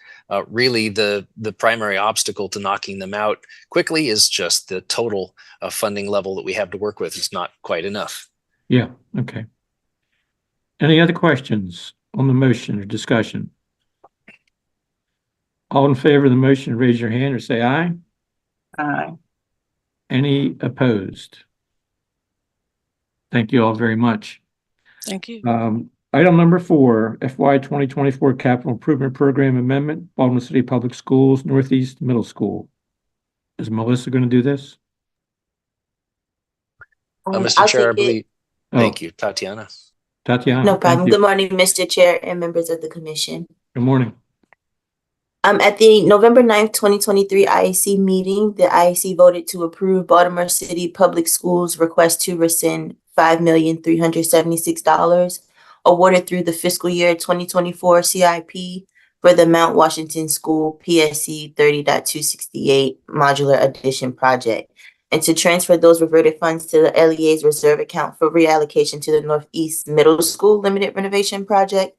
Really, the primary obstacle to knocking them out quickly is just the total funding level that we have to work with. It's not quite enough. Yeah, okay. Any other questions on the motion or discussion? All in favor of the motion, raise your hand or say aye. Aye. Any opposed? Thank you all very much. Thank you. Item number 4, FY 2024 Capital Improvement Program Amendment, Baltimore City Public Schools, Northeast Middle School. Is Melissa going to do this? Mr. Chair, I believe. Thank you, Tatiana. Tatiana. No problem. Good morning, Mr. Chair and members of the commission. Good morning. At the November 9th, 2023 IAC meeting, the IAC voted to approve Baltimore City Public Schools' request to rescind $5,376 awarded through the fiscal year 2024 CIP for the Mount Washington School PSC 30.268 Modular Addition Project, and to transfer those reverted funds to the LEA's reserve account for reallocation to the Northeast Middle School Limited Renovation Project.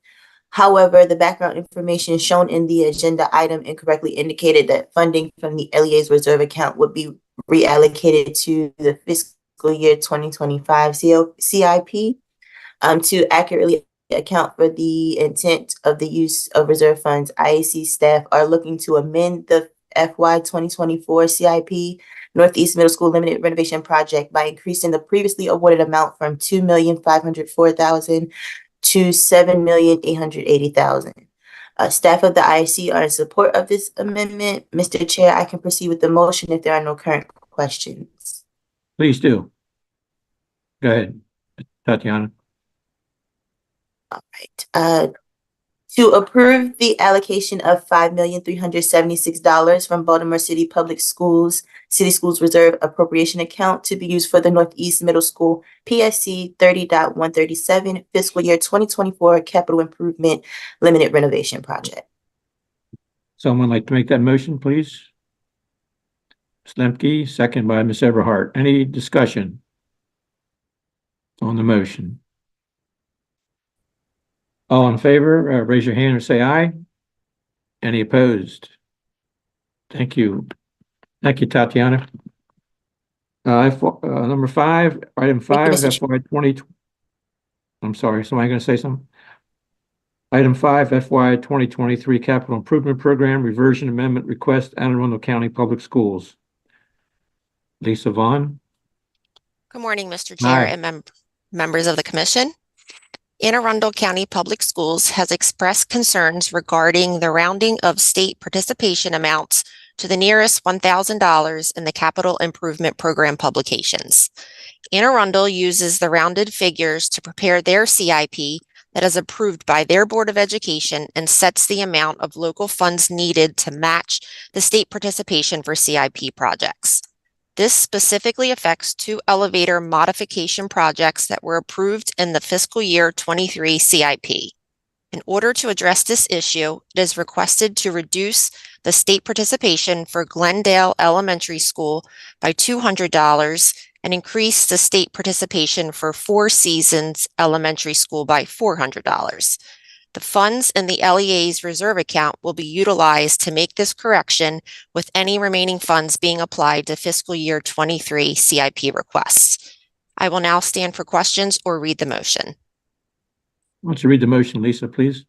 However, the background information shown in the agenda item incorrectly indicated that funding from the LEA's reserve account would be reallocated to the fiscal year 2025 CIP. To accurately account for the intent of the use of reserve funds, IAC staff are looking to amend the FY 2024 CIP Northeast Middle School Limited Renovation Project by increasing the previously awarded amount from $2,504,000 to $7,880,000. Staff of the IAC are in support of this amendment. Mr. Chair, I can proceed with the motion if there are no current questions. Please do. Go ahead, Tatiana. All right. To approve the allocation of $5,376 from Baltimore City Public Schools, City Schools Reserve Appropriation Account to be used for the Northeast Middle School PSC 30.137 fiscal year 2024 capital improvement limited renovation project. Someone like to make that motion, please? Ms. Lemke, second by Ms. Everhart. Any discussion on the motion? All in favor, raise your hand or say aye. Any opposed? Thank you. Thank you, Tatiana. Number 5, item 5, FY 20. I'm sorry, somebody going to say something? Item 5, FY 2023 Capital Improvement Program Reversion Amendment Request, Anne Arundel County Public Schools. Lisa Vaughn. Good morning, Mr. Chair and members of the Commission. Anne Arundel County Public Schools has expressed concerns regarding the rounding of state participation amounts to the nearest $1,000 in the Capital Improvement Program publications. Anne Arundel uses the rounded figures to prepare their CIP that is approved by their Board of Education and sets the amount of local funds needed to match the state participation for CIP projects. This specifically affects 2 elevator modification projects that were approved in the fiscal year 23 CIP. In order to address this issue, it is requested to reduce the state participation for Glendale Elementary School by $200 and increase the state participation for Four Seasons Elementary School by $400. The funds in the LEA's reserve account will be utilized to make this correction, with any remaining funds being applied to fiscal year 23 CIP requests. I will now stand for questions or read the motion. Why don't you read the motion, Lisa, please?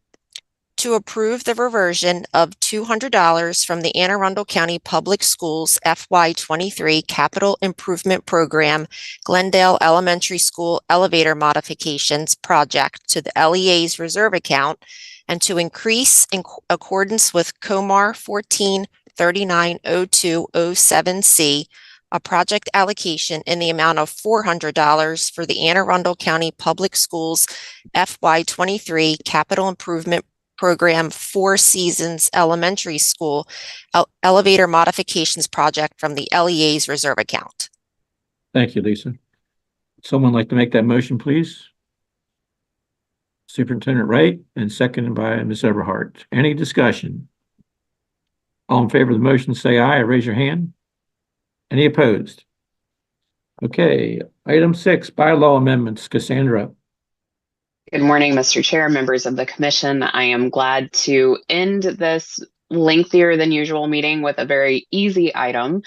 To approve the reversion of $200 from the Anne Arundel County Public Schools FY 23 Capital Improvement Program Glendale Elementary School Elevator Modifications Project to the LEA's reserve account, and to increase in accordance with COMAR 14390207C a project allocation in the amount of $400 for the Anne Arundel County Public Schools FY 23 Capital Improvement Program Four Seasons Elementary School Elevator Modifications Project from the LEA's reserve account. Thank you, Lisa. Someone like to make that motion, please? Superintendent Wright, and seconded by Ms. Everhart. Any discussion? All in favor of the motion, say aye or raise your hand. Any opposed? Okay, item 6, bylaw amendments. Cassandra. Good morning, Mr. Chair, members of the Commission. I am glad to end this lengthier than usual meeting with a very easy item.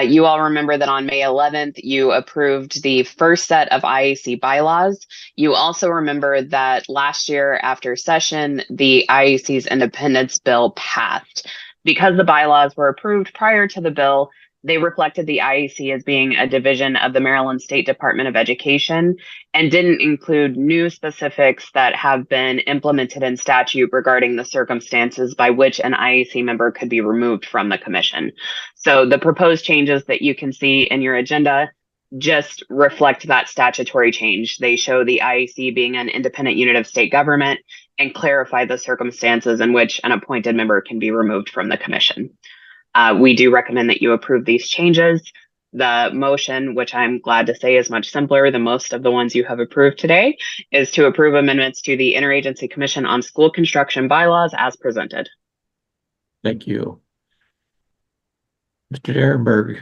You all remember that on May 11th, you approved the first set of IAC bylaws. You also remember that last year after session, the IAC's independence bill passed. Because the bylaws were approved prior to the bill, they reflected the IAC as being a division of the Maryland State Department of Education and didn't include new specifics that have been implemented in statute regarding the circumstances by which an IAC member could be removed from the commission. So the proposed changes that you can see in your agenda just reflect that statutory change. They show the IAC being an independent unit of state government and clarify the circumstances in which an appointed member can be removed from the commission. We do recommend that you approve these changes. The motion, which I'm glad to say is much simpler than most of the ones you have approved today, is to approve amendments to the Interagency Commission on School Construction bylaws as presented. Thank you. Mr. Ehrenberg.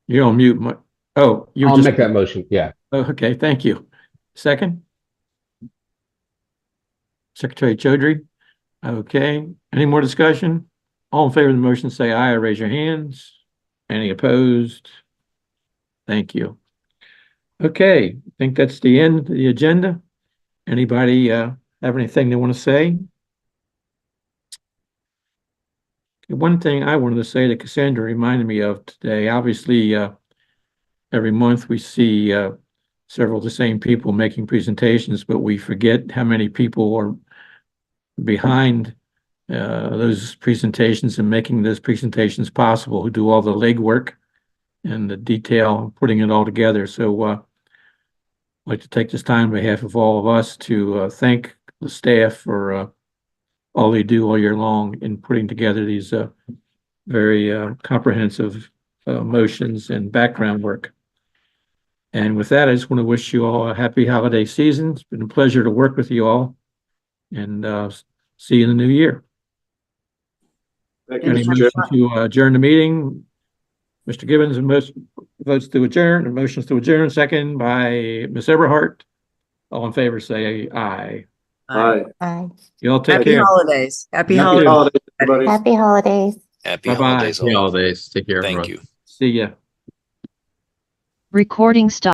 You're on mute. Oh, I'll make that motion. Yeah. Oh, okay, thank you. Second? Secretary Chaudhry. Okay, any more discussion? All in favor of the motion, say aye or raise your hands. Any opposed? Thank you. Okay, I think that's the end of the agenda. Anybody have anything they want to say? One thing I wanted to say that Cassandra reminded me of today, obviously, every month we see several of the same people making presentations, but we forget how many people are behind those presentations and making those presentations possible, who do all the legwork and the detail of putting it all together. So I'd like to take this time on behalf of all of us to thank the staff for all they do all year long in putting together these very comprehensive motions and background work. And with that, I just want to wish you all a happy holiday season. It's been a pleasure to work with you all, and see you in the new year. Any motion to adjourn the meeting? Mr. Gibbons, and most votes to adjourn, and motions to adjourn, second by Ms. Eberhardt. All in favor, say aye. Aye. You all take Happy care. holidays. Happy Happy holidays. holidays. Happy holidays. Happy Bye-bye. holidays. Happy holidays. Take care. Thank everyone. you. See ya. Recording stop.